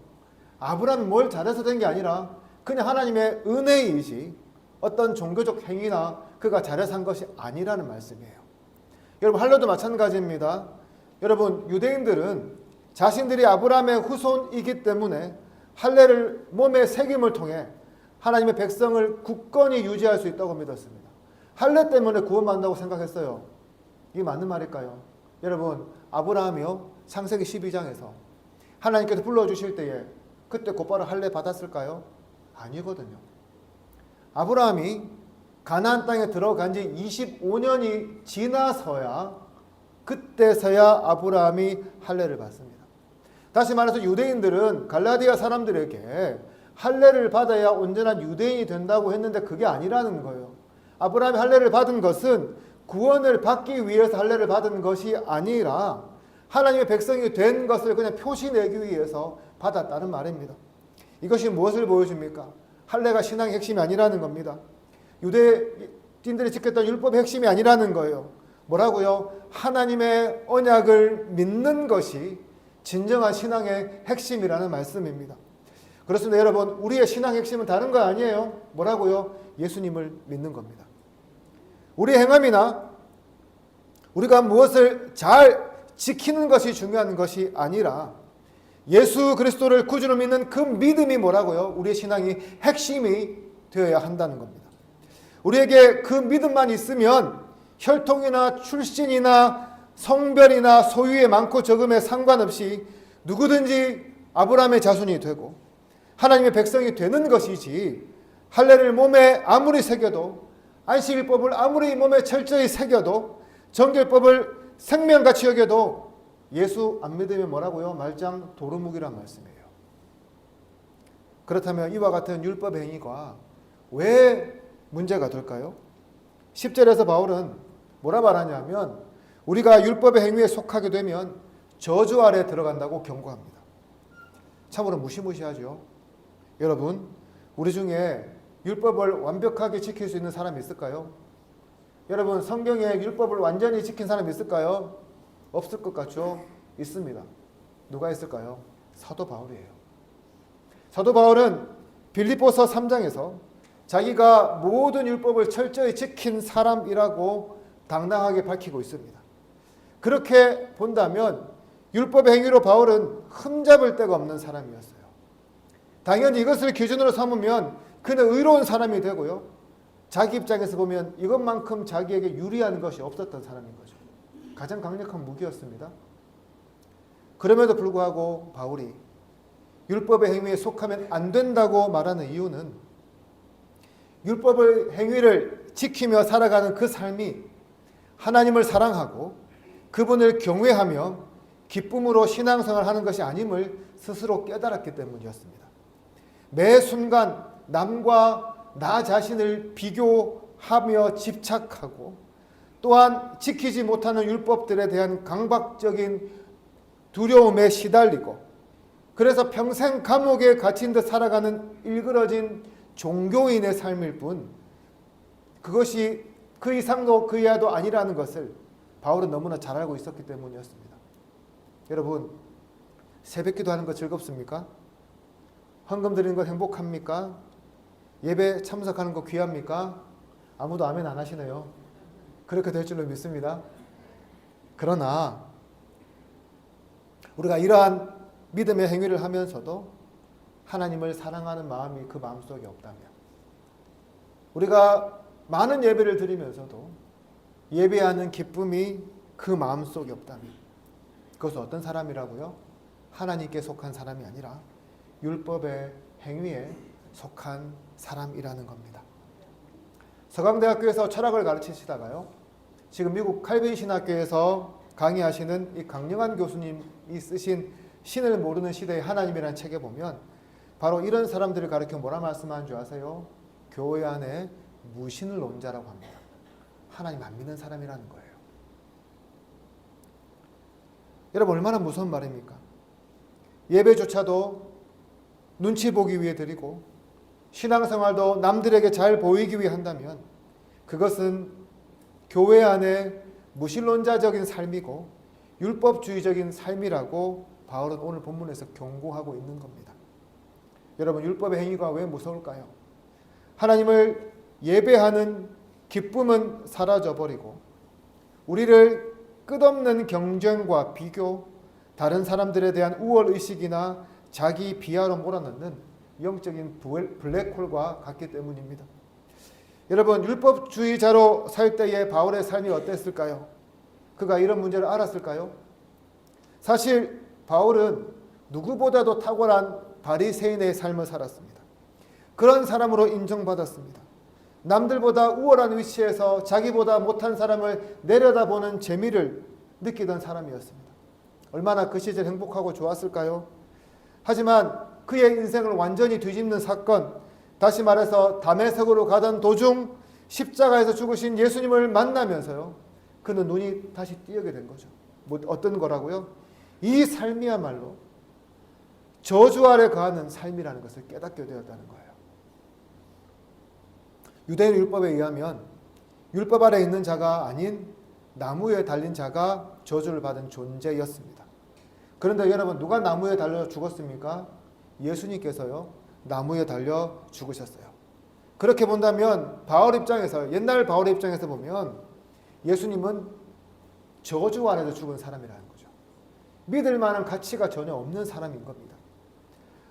아브라함이 뭘 잘해서 된 게 아니라 그냥 하나님의 은혜이지 어떤 종교적 행위나 그가 잘해서 한 것이 아니라는 말씀이에요. 여러분, 할례도 마찬가지입니다. 여러분, 유대인들은 자신들이 아브라함의 후손이기 때문에 할례를 몸에 새김을 통해 하나님의 백성을 굳건히 유지할 수 있다고 믿었습니다. 할례 때문에 구원받는다고 생각했어요. 이게 맞는 말일까요? 여러분, 아브라함이요, 창세기 12장에서 하나님께서 불러주실 때에 그때 곧바로 할례 받았을까요? 아니거든요. 아브라함이 가나안 땅에 들어간 지 25년이 지나서야, 그때서야 아브라함이 할례를 받습니다. 다시 말해서 유대인들은 갈라디아 사람들에게 할례를 받아야 온전한 유대인이 된다고 했는데 그게 아니라는 거예요. 아브라함이 할례를 받은 것은 구원을 받기 위해서 할례를 받은 것이 아니라 하나님의 백성이 된 것을 그냥 표시내기 위해서 받았다는 말입니다. 이것이 무엇을 보여줍니까? 할례가 신앙의 핵심이 아니라는 겁니다. 유대인들이 지켰던 율법의 핵심이 아니라는 거예요. 뭐라고요? 하나님의 언약을 믿는 것이 진정한 신앙의 핵심이라는 말씀입니다. 그렇습니다. 여러분, 우리의 신앙의 핵심은 다른 거 아니에요. 뭐라고요? 예수님을 믿는 겁니다. 우리의 행함이나 우리가 무엇을 잘 지키는 것이 중요한 것이 아니라 예수 그리스도를 구주로 믿는 그 믿음이 뭐라고요? 우리의 신앙이 핵심이 되어야 한다는 겁니다. 우리에게 그 믿음만 있으면 혈통이나 출신이나 성별이나 소유의 많고 적음에 상관없이 누구든지 아브라함의 자손이 되고 하나님의 백성이 되는 것이지, 할례를 몸에 아무리 새겨도, 안식일법을 아무리 몸에 철저히 새겨도, 정결법을 생명같이 여겨도 예수 안 믿으면 뭐라고요? 말짱 도루묵이란 말씀이에요. 그렇다면 이와 같은 율법 행위가 왜 문제가 될까요? 10절에서 바울은 뭐라 말하냐면 우리가 율법의 행위에 속하게 되면 저주 아래 들어간다고 경고합니다. 참으로 무시무시하죠. 여러분, 우리 중에 율법을 완벽하게 지킬 수 있는 사람이 있을까요? 여러분, 성경에 율법을 완전히 지킨 사람이 있을까요? 없을 것 같죠? 있습니다. 누가 있을까요? 사도 바울이에요. 사도 바울은 빌립보서 3장에서 자기가 모든 율법을 철저히 지킨 사람이라고 당당하게 밝히고 있습니다. 그렇게 본다면 율법의 행위로 바울은 흠잡을 데가 없는 사람이었어요. 당연히 이것을 기준으로 삼으면 그는 의로운 사람이 되고요. 자기 입장에서 보면 이것만큼 자기에게 유리한 것이 없었던 사람인 거죠. 가장 강력한 무기였습니다. 그럼에도 불구하고 바울이 율법의 행위에 속하면 안 된다고 말하는 이유는 율법의 행위를 지키며 살아가는 그 삶이 하나님을 사랑하고 그분을 경외하며 기쁨으로 신앙생활을 하는 것이 아님을 스스로 깨달았기 때문이었습니다. 매 순간 남과 나 자신을 비교하며 집착하고 또한 지키지 못하는 율법들에 대한 강박적인 두려움에 시달리고 그래서 평생 감옥에 갇힌 듯 살아가는 일그러진 종교인의 삶일 뿐 그것이 그 이상도 그 이하도 아니라는 것을 바울은 너무나 잘 알고 있었기 때문이었습니다. 여러분, 새벽기도 하는 거 즐겁습니까? 헌금 드리는 거 행복합니까? 예배 참석하는 거 귀합니까? 아무도 아멘 안 하시네요. 그렇게 될 줄로 믿습니다. 그러나 우리가 이러한 믿음의 행위를 하면서도 하나님을 사랑하는 마음이 그 마음속에 없다면, 우리가 많은 예배를 드리면서도 예배하는 기쁨이 그 마음속에 없다면 그것은 어떤 사람이라고요? 하나님께 속한 사람이 아니라 율법의 행위에 속한 사람이라는 겁니다. 서강대학교에서 철학을 가르치시다가요, 지금 미국 칼빈 신학교에서 강의하시는 이 강영한 교수님이 쓰신 신을 모르는 시대의 하나님이라는 책에 보면 바로 이런 사람들을 가르쳐 뭐라 말씀하는 줄 아세요? 교회 안에 무신론자라고 합니다. 하나님 안 믿는 사람이라는 거예요. 여러분, 얼마나 무서운 말입니까? 예배조차도 눈치 보기 위해 드리고 신앙생활도 남들에게 잘 보이기 위해 한다면 그것은 교회 안에 무신론자적인 삶이고 율법주의적인 삶이라고 바울은 오늘 본문에서 경고하고 있는 겁니다. 여러분, 율법의 행위가 왜 무서울까요? 하나님을 예배하는 기쁨은 사라져버리고 우리를 끝없는 경쟁과 비교, 다른 사람들에 대한 우월의식이나 자기 비하로 몰아넣는 영적인 블랙홀과 같기 때문입니다. 여러분, 율법주의자로 살 때의 바울의 삶이 어땠을까요? 그가 이런 문제를 알았을까요? 사실 바울은 누구보다도 탁월한 바리새인의 삶을 살았습니다. 그런 사람으로 인정받았습니다. 남들보다 우월한 위치에서 자기보다 못한 사람을 내려다보는 재미를 느끼던 사람이었습니다. 얼마나 그 시절 행복하고 좋았을까요? 하지만 그의 인생을 완전히 뒤집는 사건, 다시 말해서 다메섹으로 가던 도중 십자가에서 죽으신 예수님을 만나면서요, 그는 눈이 다시 띄게 된 거죠. 어떤 거라고요? 이 삶이야말로 저주 아래 거하는 삶이라는 것을 깨닫게 되었다는 거예요. 유대인 율법에 의하면 율법 아래 있는 자가 아닌 나무에 달린 자가 저주를 받은 존재였습니다. 그런데 여러분, 누가 나무에 달려 죽었습니까? 예수님께서요, 나무에 달려 죽으셨어요. 그렇게 본다면 바울 입장에서, 옛날 바울의 입장에서 보면 예수님은 저주 아래서 죽은 사람이라는 거죠. 믿을 만한 가치가 전혀 없는 사람인 겁니다.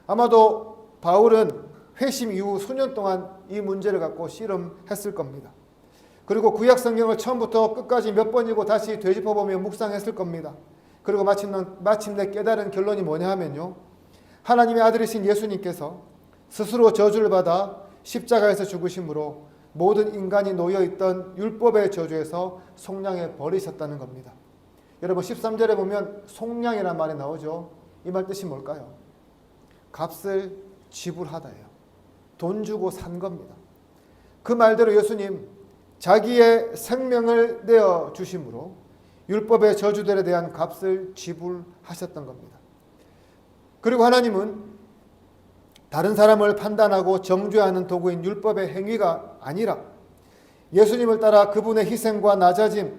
아마도 바울은 회심 이후 수년 동안 이 문제를 갖고 씨름했을 겁니다. 그리고 구약 성경을 처음부터 끝까지 몇 번이고 다시 되짚어보며 묵상했을 겁니다. 그리고 마침내 깨달은 결론이 뭐냐 하면요, 하나님의 아들이신 예수님께서 스스로 저주를 받아 십자가에서 죽으심으로 모든 인간이 놓여있던 율법의 저주에서 속량해 버리셨다는 겁니다. 여러분, 13절에 보면 속량이라는 말이 나오죠. 이 말 뜻이 뭘까요? 값을 지불하다예요. 돈 주고 산 겁니다. 그 말대로 예수님 자기의 생명을 내어 주심으로 율법의 저주들에 대한 값을 지불하셨던 겁니다. 그리고 하나님은 다른 사람을 판단하고 정죄하는 도구인 율법의 행위가 아니라 예수님을 따라 그분의 희생과 낮아짐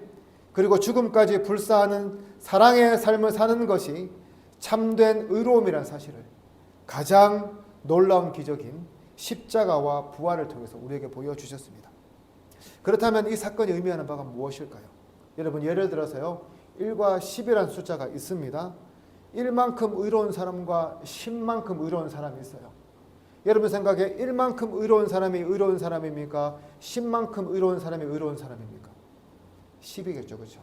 그리고 죽음까지 불사하는 사랑의 삶을 사는 것이 참된 의로움이라는 사실을 가장 놀라운 기적인 십자가와 부활을 통해서 우리에게 보여주셨습니다. 그렇다면 이 사건이 의미하는 바가 무엇일까요? 여러분, 예를 들어서요, 1과 10이라는 숫자가 있습니다. 1만큼 의로운 사람과 10만큼 의로운 사람이 있어요. 여러분 생각에 1만큼 의로운 사람이 의로운 사람입니까? 10만큼 의로운 사람이 의로운 사람입니까? 10이겠죠, 그렇죠?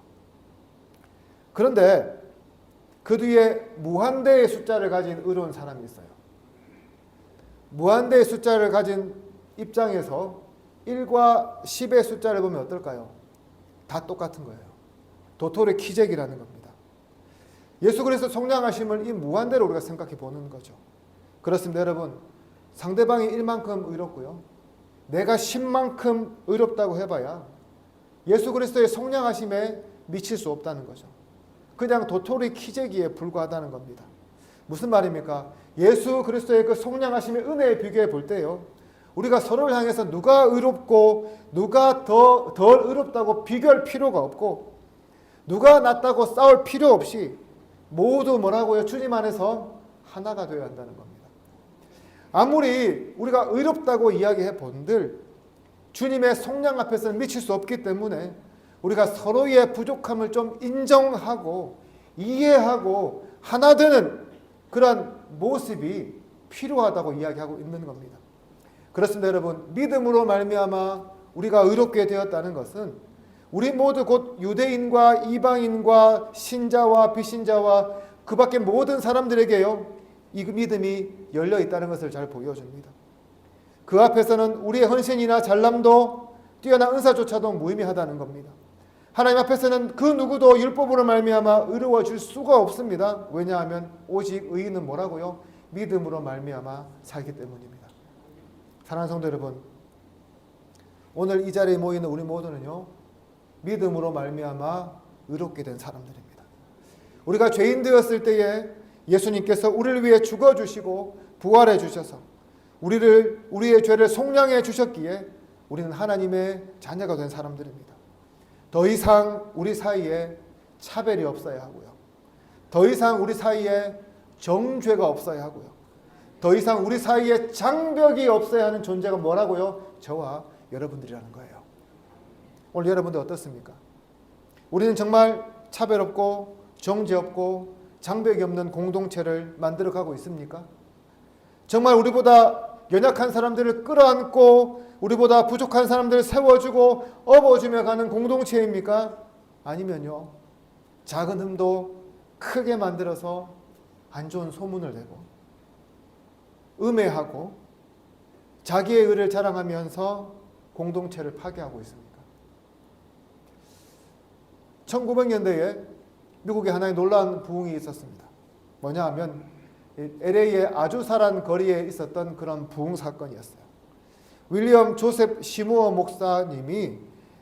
그런데 그 뒤에 무한대의 숫자를 가진 의로운 사람이 있어요. 무한대의 숫자를 가진 입장에서 1과 10의 숫자를 보면 어떨까요? 다 똑같은 거예요. 도토리 키재기라는 겁니다. 예수 그리스도 속량하심을 이 무한대로 우리가 생각해 보는 거죠. 그렇습니다, 여러분. 상대방이 1만큼 의롭고요, 내가 10만큼 의롭다고 해봐야 예수 그리스도의 속량하심에 미칠 수 없다는 거죠. 그냥 도토리 키재기에 불과하다는 겁니다. 무슨 말입니까? 예수 그리스도의 그 속량하심의 은혜에 비교해 볼 때요, 우리가 서로를 향해서 누가 의롭고 누가 덜 의롭다고 비교할 필요가 없고 누가 낫다고 싸울 필요 없이 모두 뭐라고요? 주님 안에서 하나가 되어야 한다는 겁니다. 아무리 우리가 의롭다고 이야기해 본들 주님의 속량 앞에서는 미칠 수 없기 때문에 우리가 서로의 부족함을 좀 인정하고 이해하고 하나 되는 그런 모습이 필요하다고 이야기하고 있는 겁니다. 그렇습니다, 여러분. 믿음으로 말미암아 우리가 의롭게 되었다는 것은 우리 모두 곧 유대인과 이방인과 신자와 비신자와 그 밖에 모든 사람들에게요, 이 믿음이 열려 있다는 것을 잘 보여줍니다. 그 앞에서는 우리의 헌신이나 잘남도 뛰어난 은사조차도 무의미하다는 겁니다. 하나님 앞에서는 그 누구도 율법으로 말미암아 의로워질 수가 없습니다. 왜냐하면 오직 의인은 뭐라고요? 믿음으로 말미암아 살기 때문입니다. 사랑하는 성도 여러분, 오늘 이 자리에 모이는 우리 모두는요, 믿음으로 말미암아 의롭게 된 사람들입니다. 우리가 죄인 되었을 때에 예수님께서 우리를 위해 죽어주시고 부활해 주셔서 우리의 죄를 속량해 주셨기에 우리는 하나님의 자녀가 된 사람들입니다. 더 이상 우리 사이에 차별이 없어야 하고요, 더 이상 우리 사이에 정죄가 없어야 하고요, 더 이상 우리 사이에 장벽이 없어야 하는 존재가 뭐라고요? 저와 여러분들이라는 거예요. 오늘 여러분들 어떻습니까? 우리는 정말 차별 없고 정죄 없고 장벽이 없는 공동체를 만들어가고 있습니까? 정말 우리보다 연약한 사람들을 끌어안고 우리보다 부족한 사람들을 세워주고 업어주며 가는 공동체입니까? 아니면요, 작은 흠도 크게 만들어서 안 좋은 소문을 내고 음해하고 자기의 의를 자랑하면서 공동체를 파괴하고 있습니까? 1900년대에 미국에 하나의 놀라운 부흥이 있었습니다. 뭐냐 하면 LA의 아주사란 거리에 있었던 그런 부흥 사건이었어요. 윌리엄 조셉 시무어 목사님이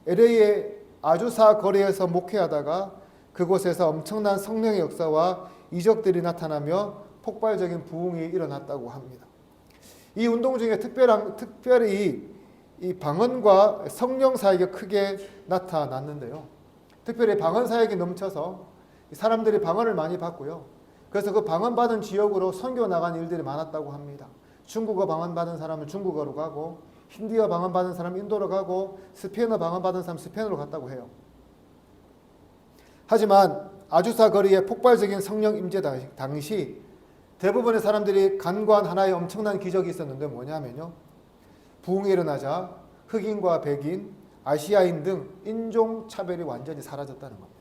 LA의 아주사 거리에서 목회하다가 그곳에서 엄청난 성령의 역사와 이적들이 나타나며 폭발적인 부흥이 일어났다고 합니다. 이 운동 중에 특별히 이 방언과 성령 사역이 크게 나타났는데요. 특별히 방언 사역이 넘쳐서 사람들이 방언을 많이 받고요. 그래서 그 방언 받은 지역으로 선교 나간 일들이 많았다고 합니다. 중국어 방언 받은 사람은 중국어로 가고, 힌디어 방언 받은 사람은 인도로 가고, 스페인어 방언 받은 사람은 스페인으로 갔다고 해요. 하지만 아주사 거리의 폭발적인 성령 임재 당시 대부분의 사람들이 간과한 하나의 엄청난 기적이 있었는데 뭐냐면요, 부흥이 일어나자 흑인과 백인, 아시아인 등 인종차별이 완전히 사라졌다는 겁니다.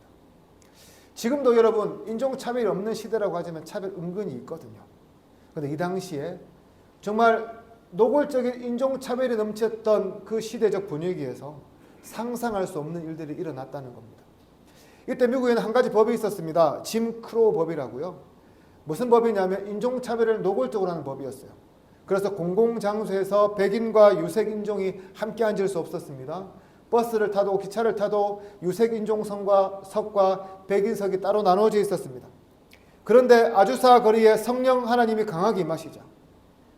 지금도 여러분 인종차별이 없는 시대라고 하지만 차별 은근히 있거든요. 그런데 이 당시에 정말 노골적인 인종차별이 넘쳤던 그 시대적 분위기에서 상상할 수 없는 일들이 일어났다는 겁니다. 이때 미국에는 한 가지 법이 있었습니다. 짐 크로우 법이라고요. 무슨 법이냐면 인종차별을 노골적으로 하는 법이었어요. 그래서 공공장소에서 백인과 유색인종이 함께 앉을 수 없었습니다. 버스를 타도 기차를 타도 유색인종석과 백인석이 따로 나눠져 있었습니다. 그런데 아주사 거리에 성령 하나님이 강하게 임하시자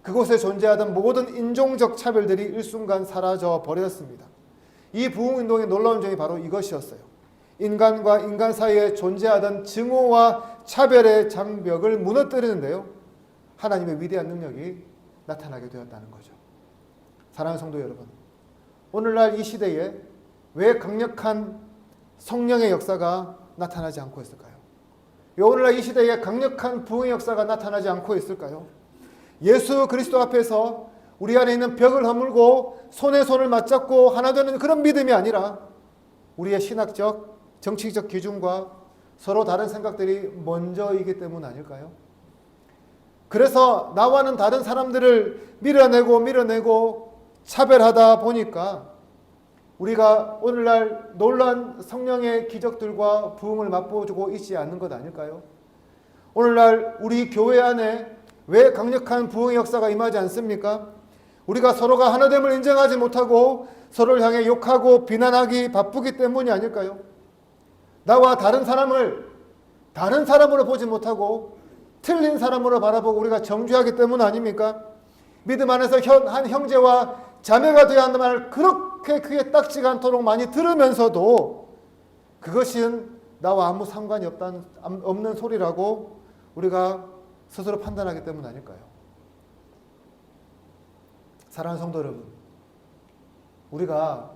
그곳에 존재하던 모든 인종적 차별들이 일순간 사라져 버렸습니다. 이 부흥운동의 놀라운 점이 바로 이것이었어요. 인간과 인간 사이에 존재하던 증오와 차별의 장벽을 무너뜨리는데요, 하나님의 위대한 능력이 나타나게 되었다는 거죠. 사랑하는 성도 여러분, 오늘날 이 시대에 왜 강력한 성령의 역사가 나타나지 않고 있을까요? 왜 오늘날 이 시대에 강력한 부흥의 역사가 나타나지 않고 있을까요? 예수 그리스도 앞에서 우리 안에 있는 벽을 허물고 손에 손을 맞잡고 하나 되는 그런 믿음이 아니라 우리의 신학적, 정치적 기준과 서로 다른 생각들이 먼저이기 때문 아닐까요? 그래서 나와는 다른 사람들을 밀어내고 차별하다 보니까 우리가 오늘날 놀라운 성령의 기적들과 부흥을 맛보고 있지 않는 것 아닐까요? 오늘날 우리 교회 안에 왜 강력한 부흥의 역사가 임하지 않습니까? 우리가 서로가 하나됨을 인정하지 못하고 서로를 향해 욕하고 비난하기 바쁘기 때문이 아닐까요? 나와 다른 사람을 다른 사람으로 보지 못하고 틀린 사람으로 바라보고 우리가 정죄하기 때문 아닙니까? 믿음 안에서 한 형제와 자매가 되어야 한다는 말을 그렇게 크게 딱지가 않도록 많이 들으면서도 그것은 나와 아무 상관이 없는 소리라고 우리가 스스로 판단하기 때문 아닐까요? 사랑하는 성도 여러분, 우리가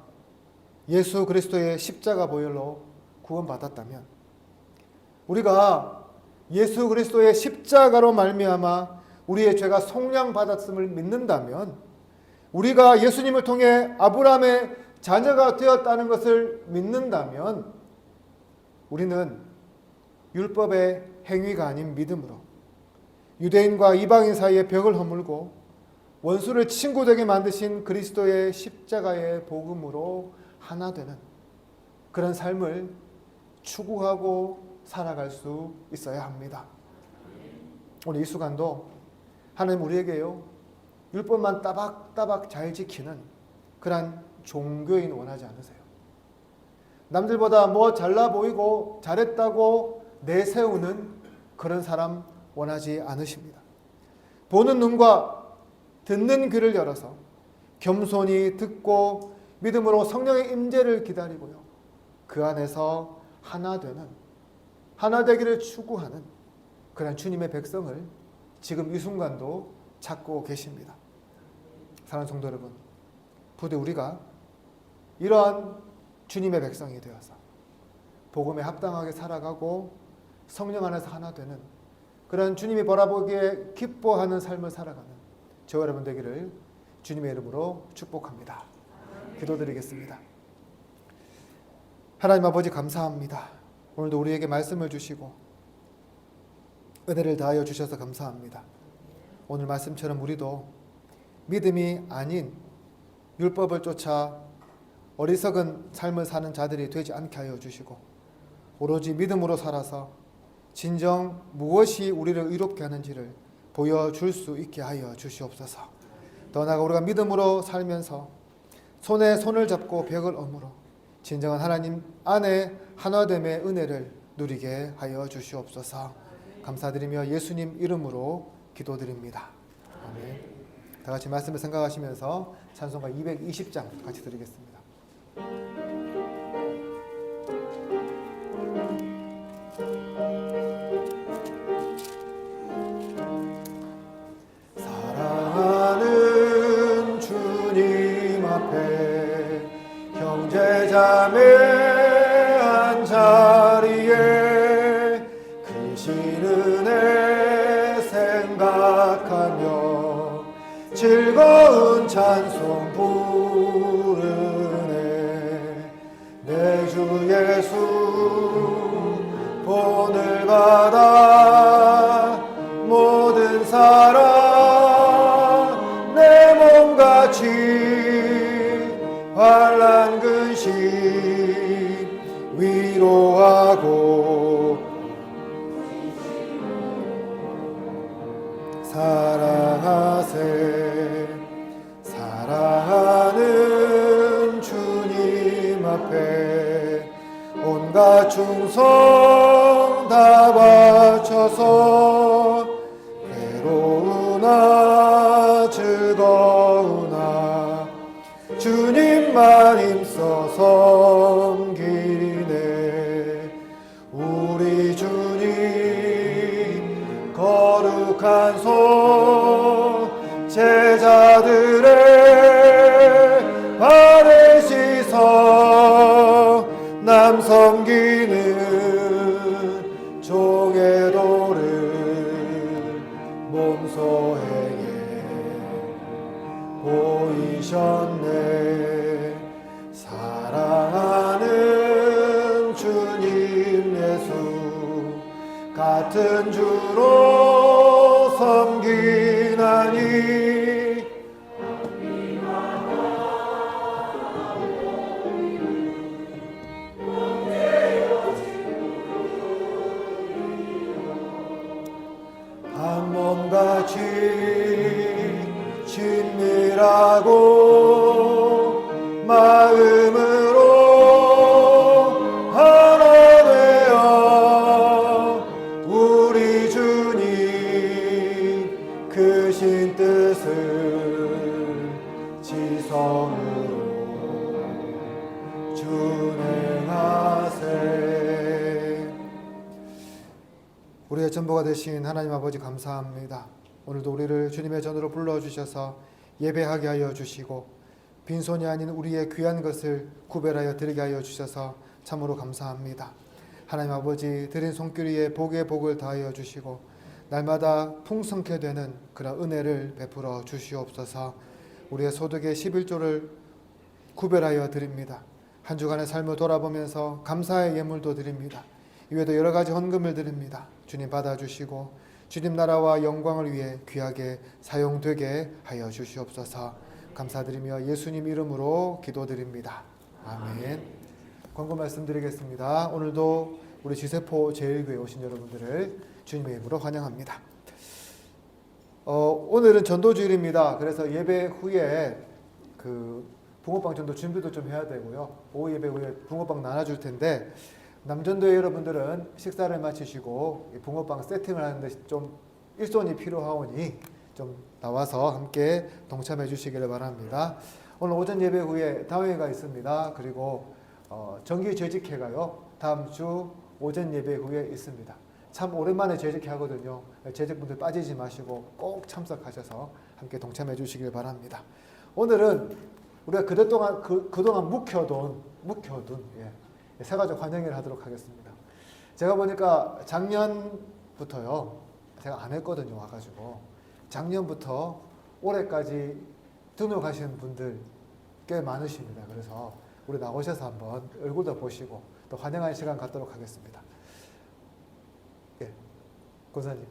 예수 그리스도의 십자가 보혈로 구원받았다면, 우리가 예수 그리스도의 십자가로 말미암아 우리의 죄가 속량받았음을 믿는다면, 우리가 예수님을 통해 아브라함의 자녀가 되었다는 것을 믿는다면 우리는 율법의 행위가 아닌 믿음으로 유대인과 이방인 사이의 벽을 허물고 원수를 친구 되게 만드신 그리스도의 십자가의 복음으로 하나 되는 그런 삶을 추구하고 살아갈 수 있어야 합니다. 오늘 이 시간도 하나님 우리에게요, 율법만 따박따박 잘 지키는 그런 종교인 원하지 않으세요. 남들보다 뭐 잘나 보이고 잘했다고 내세우는 그런 사람 원하지 않으십니다. 보는 눈과 듣는 귀를 열어서 겸손히 듣고 믿음으로 성령의 임재를 기다리고요, 그 안에서 하나 되는, 하나 되기를 추구하는 그런 주님의 백성을 지금 이 순간도 찾고 계십니다. 사랑하는 성도 여러분, 부디 우리가 이러한 주님의 백성이 되어서 복음에 합당하게 살아가고 성령 안에서 하나 되는 그런 주님이 바라보기에 기뻐하는 삶을 살아가는 저와 여러분 되기를 주님의 이름으로 축복합니다. 기도드리겠습니다. 하나님 아버지 감사합니다. 오늘도 우리에게 말씀을 주시고 은혜를 다하여 주셔서 감사합니다. 오늘 말씀처럼 우리도 믿음이 아닌 율법을 쫓아 어리석은 삶을 사는 자들이 되지 않게 하여 주시고 오로지 믿음으로 살아서 진정 무엇이 우리를 의롭게 하는지를 보여줄 수 있게 하여 주시옵소서. 더 나아가 우리가 믿음으로 살면서 손에 손을 잡고 벽을 어물어 진정한 하나님 안에 하나됨의 은혜를 누리게 하여 주시옵소서. 감사드리며 예수님 이름으로 기도드립니다. 아멘. 다 같이 말씀을 생각하시면서 찬송가 220장 같이 드리겠습니다. 사랑하는 주님 앞에 형제자매 한 자리에 크신 은혜 생각하며 즐거운 찬송 부르네. 내 주 예수 본을 받아 모든 사랑 내 몸같이 환난 근심 위로하고 사랑하세. 사랑하는 주님 앞에 온갖 충성 다 바쳐서 괴로우나 즐거우나 주님만 힘써 섬기네. 우리 주님 거룩한 손 제자들의 발을 씻어 남 섬기는 종의 도를 몸소 행해 보이셨네. 사랑하는 주님 예수 같은 주로 섬기나니 한 몸같이 친밀하고 마음으로 하나 되어 우리 주님 크신 뜻을 지성으로 준행하세. 우리의 전부가 되신 하나님 아버지 감사합니다. 오늘도 우리를 주님의 전으로 불러주셔서 예배하게 하여 주시고 빈손이 아닌 우리의 귀한 것을 구별하여 드리게 하여 주셔서 참으로 감사합니다. 하나님 아버지 드린 손길에 복의 복을 다하여 주시고 날마다 풍성케 되는 그런 은혜를 베풀어 주시옵소서. 우리의 소득의 11조를 구별하여 드립니다. 한 주간의 삶을 돌아보면서 감사의 예물도 드립니다. 이외에도 여러 가지 헌금을 드립니다. 주님 받아주시고 주님 나라와 영광을 위해 귀하게 사용되게 하여 주시옵소서. 감사드리며 예수님 이름으로 기도드립니다. 아멘. 광고 말씀드리겠습니다. 오늘도 우리 지세포 제1교회 오신 여러분들을 주님의 이름으로 환영합니다. 오늘은 전도주일입니다. 그래서 예배 후에 그 붕어빵 전도 준비도 좀 해야 되고요. 오후 예배 후에 붕어빵 나눠줄 텐데 남전도회 여러분들은 식사를 마치시고 붕어빵 세팅을 하는데 좀 일손이 필요하오니 좀 나와서 함께 동참해 주시기를 바랍니다. 오늘 오전 예배 후에 다회가 있습니다. 그리고 정기 재직회가요. 다음 주 오전 예배 후에 있습니다. 참 오랜만에 재직회 하거든요. 재직분들 빠지지 마시고 꼭 참석하셔서 함께 동참해 주시길 바랍니다. 오늘은 우리가 그동안 묵혀둔 새가족 환영회를 하도록 하겠습니다. 제가 보니까 작년부터요. 제가 안 했거든요. 와가지고 작년부터 올해까지 등록하시는 분들 꽤 많으십니다. 그래서 우리 나오셔서 한번 얼굴도 보시고 또 환영하는 시간 갖도록 하겠습니다. 예, 권사님.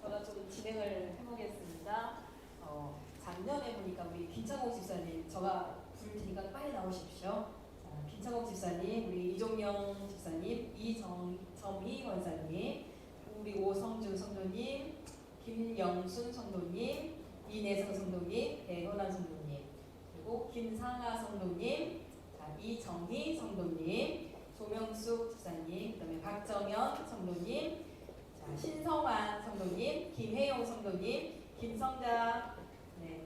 제가 좀 진행을 해보겠습니다. 작년에 보니까 우리 김창옥 집사님, 제가 부를 테니까 빨리 나오십시오. 자, 김창옥 집사님, 우리 이종영 집사님, 이정희 원사님, 우리 오성준 성도님, 김영순 성도님, 이내성 성도님, 배현환 성도님, 그리고 김상아 성도님, 자, 이정희 성도님, 조명숙 집사님, 그다음에 박정현 성도님, 자, 신성환 성도님, 김혜영 성도님, 김성자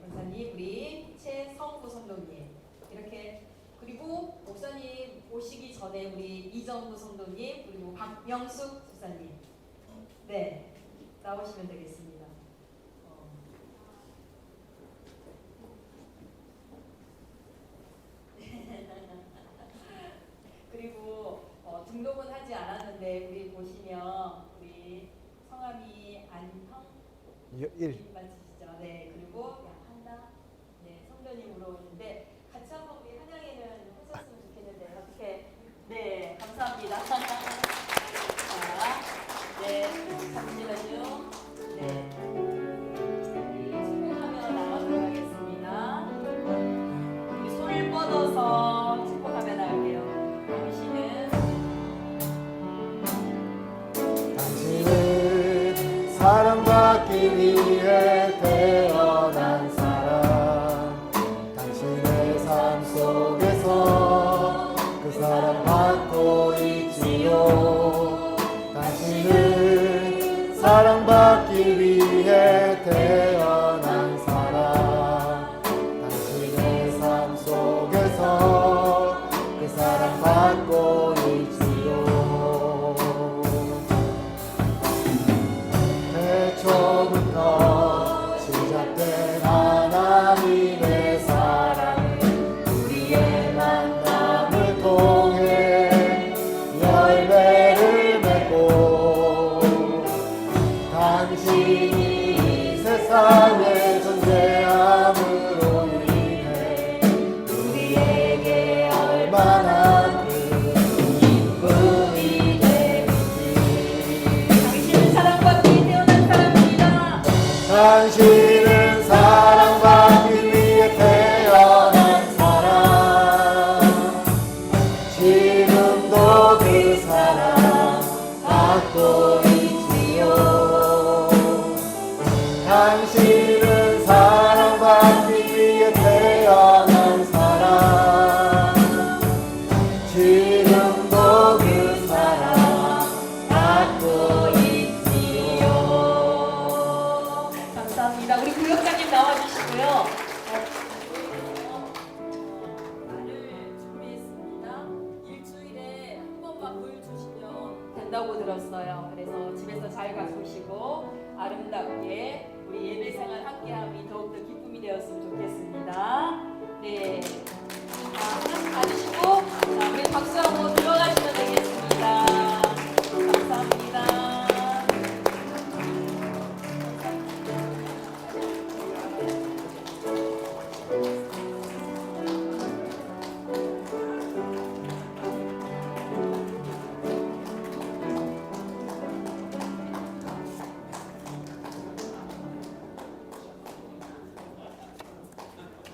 권사님, 우리 최성구 성도님, 이렇게, 그리고 목사님 오시기 전에 우리 이정구 성도님, 그리고 박명숙 집사님, 네, 나오시면 되겠습니다. 그리고 등록은 하지 않았는데 우리 보시면 우리 성함이 안형 1. 맞으시죠? 네. 그리고 한다 성도님으로 오는데 같이 한번 우리 한양에는 하셨으면 좋겠는데 어떻게? 네, 감사합니다. 자, 네, 잠시만요. 네, 우리 축복하며 나가도록 하겠습니다. 우리 손을 뻗어서 축복하며 나갈게요. 당신은 사랑받기 위해 태어난 사람. 당신의 삶 속에서 그 사랑 받고 있지요. 당신은 사랑받기 위해 태어난 사람. 당신의 삶 속에서 그 사랑 받고 있지요. 처음부터 시작된 하나님의 사랑은 우리의 만남을 통해 열매를 맺고 당신이 세상에 존재함으로 인해 우리에게 얼마나 큰 기쁨이 되는지. 당신은 사랑받기 위해 태어난 사람. 지금도 그 사랑 받고 있지요. 당신은 사랑받기 위해 태어난 사람. 지금도 그 사랑 받고 있지요. 감사합니다. 우리 구역장님 나와주시고요. 말을 준비했습니다. 일주일에 한 번만 보여주시면 된다고 들었어요. 그래서 집에서 잘 가꾸시고 아름답게 우리 예배 생활 함께함이 더욱더 기쁨이 되었으면 좋겠습니다. 네, 하나씩 받으시고 자, 우리 박수하고 들어가시면 되겠습니다. 감사합니다.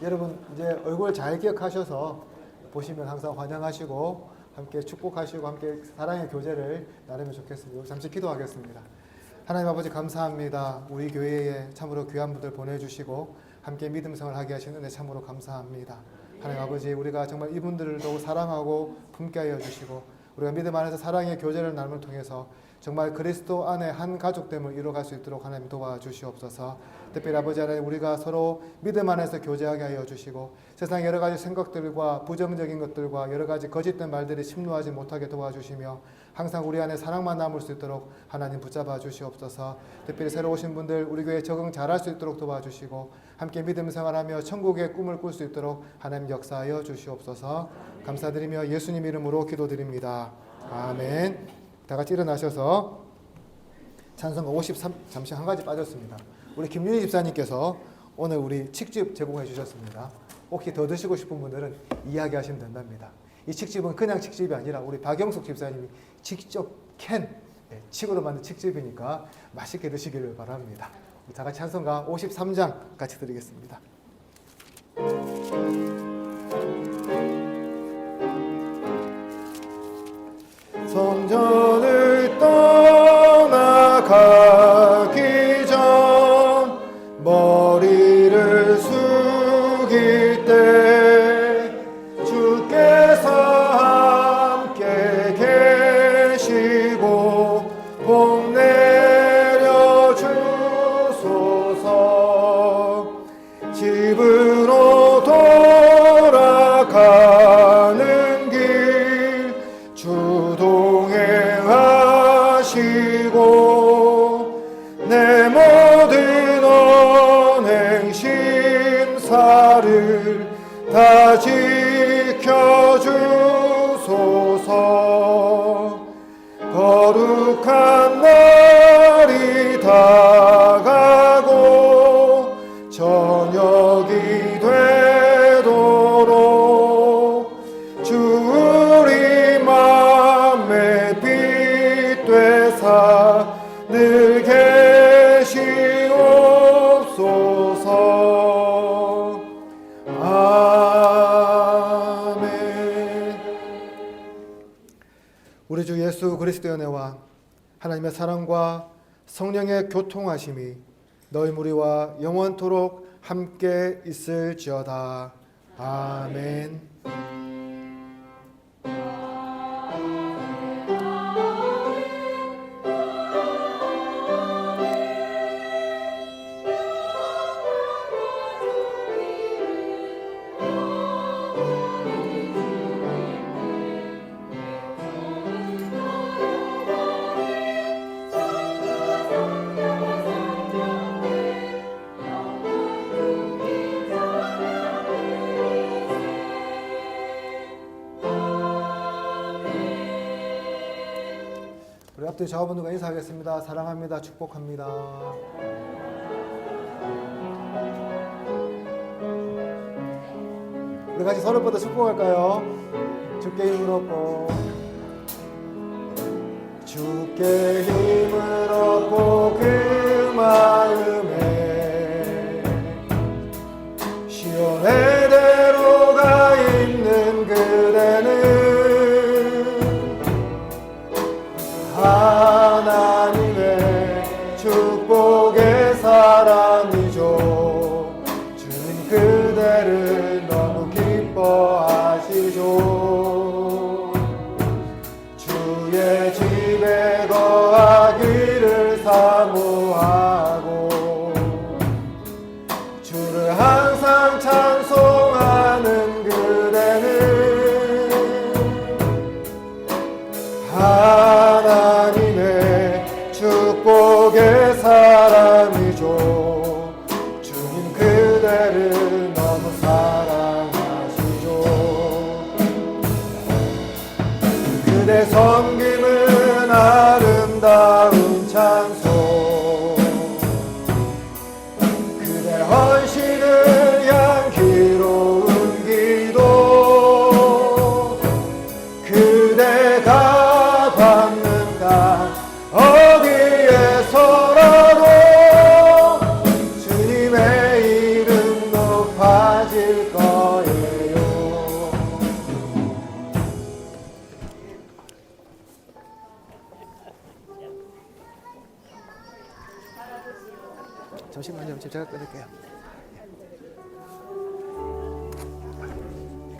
여러분 이제 얼굴 잘 기억하셔서 보시면 항상 환영하시고 함께 축복하시고 함께 사랑의 교제를 나누면 좋겠습니다. 잠시 기도하겠습니다. 하나님 아버지 감사합니다. 우리 교회에 참으로 귀한 분들 보내주시고 함께 믿음 생활을 하게 하시는 데 참으로 감사합니다. 하나님 아버지 우리가 정말 이분들을 더욱 사랑하고 품게 하여 주시고 우리가 믿음 안에서 사랑의 교제를 나눔을 통해서 정말 그리스도 안에 한 가족됨을 이루어갈 수 있도록 하나님 도와주시옵소서. 특별히 아버지 하나님 우리가 서로 믿음 안에서 교제하게 하여 주시고 세상 여러 가지 생각들과 부정적인 것들과 여러 가지 거짓된 말들이 침노하지 못하게 도와주시며 항상 우리 안에 사랑만 남을 수 있도록 하나님 붙잡아 주시옵소서. 특별히 새로 오신 분들 우리 교회에 적응 잘할 수 있도록 도와주시고 함께 믿음 생활하며 천국의 꿈을 꿀 수 있도록 하나님 역사하여 주시옵소서. 감사드리며 예수님 이름으로 기도드립니다. 아멘. 다 같이 일어나셔서 찬송가 53 잠시 한 가지 빠졌습니다. 우리 김윤희 집사님께서 오늘 우리 칡즙 제공해 주셨습니다. 혹시 더 드시고 싶은 분들은 이야기하시면 된답니다. 이 칡즙은 그냥 칡즙이 아니라 우리 박영숙 집사님이 직접 캔 칡으로 만든 칡즙이니까 맛있게 드시기를 바랍니다. 다 같이 찬송가 53장 같이 드리겠습니다. 성전을 떠나가기 전 머리를 숙일 때 주께서 함께 계시고 복 내려 주소서. 집으로 돌아가는 길 주동해 하시고 내 모든 언행 심사를 다 지켜주소서. 거룩한 날이 다가고 저녁이 되도록 주 우리 맘에 빛 되사 늘 계시옵소서. 아멘. 우리 주 예수 그리스도의 은혜와 하나님의 사랑과 성령의 교통하심이 너희 무리와 영원토록 함께 있을지어다. 아멘. 우리 앞뒤 좌우분들과 인사하겠습니다. 사랑합니다. 축복합니다. 우리 같이 서로보다 축복할까요? 주께 힘을 얻고 주께 힘을 얻고 그 마음에 시온의 대로가 있는 그대는 하나님의 축복의 사람이죠. 주님 그대를 너무 기뻐하시죠. 주의 집에 거하기를 사모하고 주를 항상 찬송하는 그대는 하나님의 축복의 사람이죠. 주님 그대를 너무 사랑하시죠. 그대 섬김은 아름다운 찬송, 그대 헌신은 향기로운 기도, 그대가 받는 가 어디에서라도 주님의 이름 높아질 거예요. 잠시만요. 제가 끊을게요.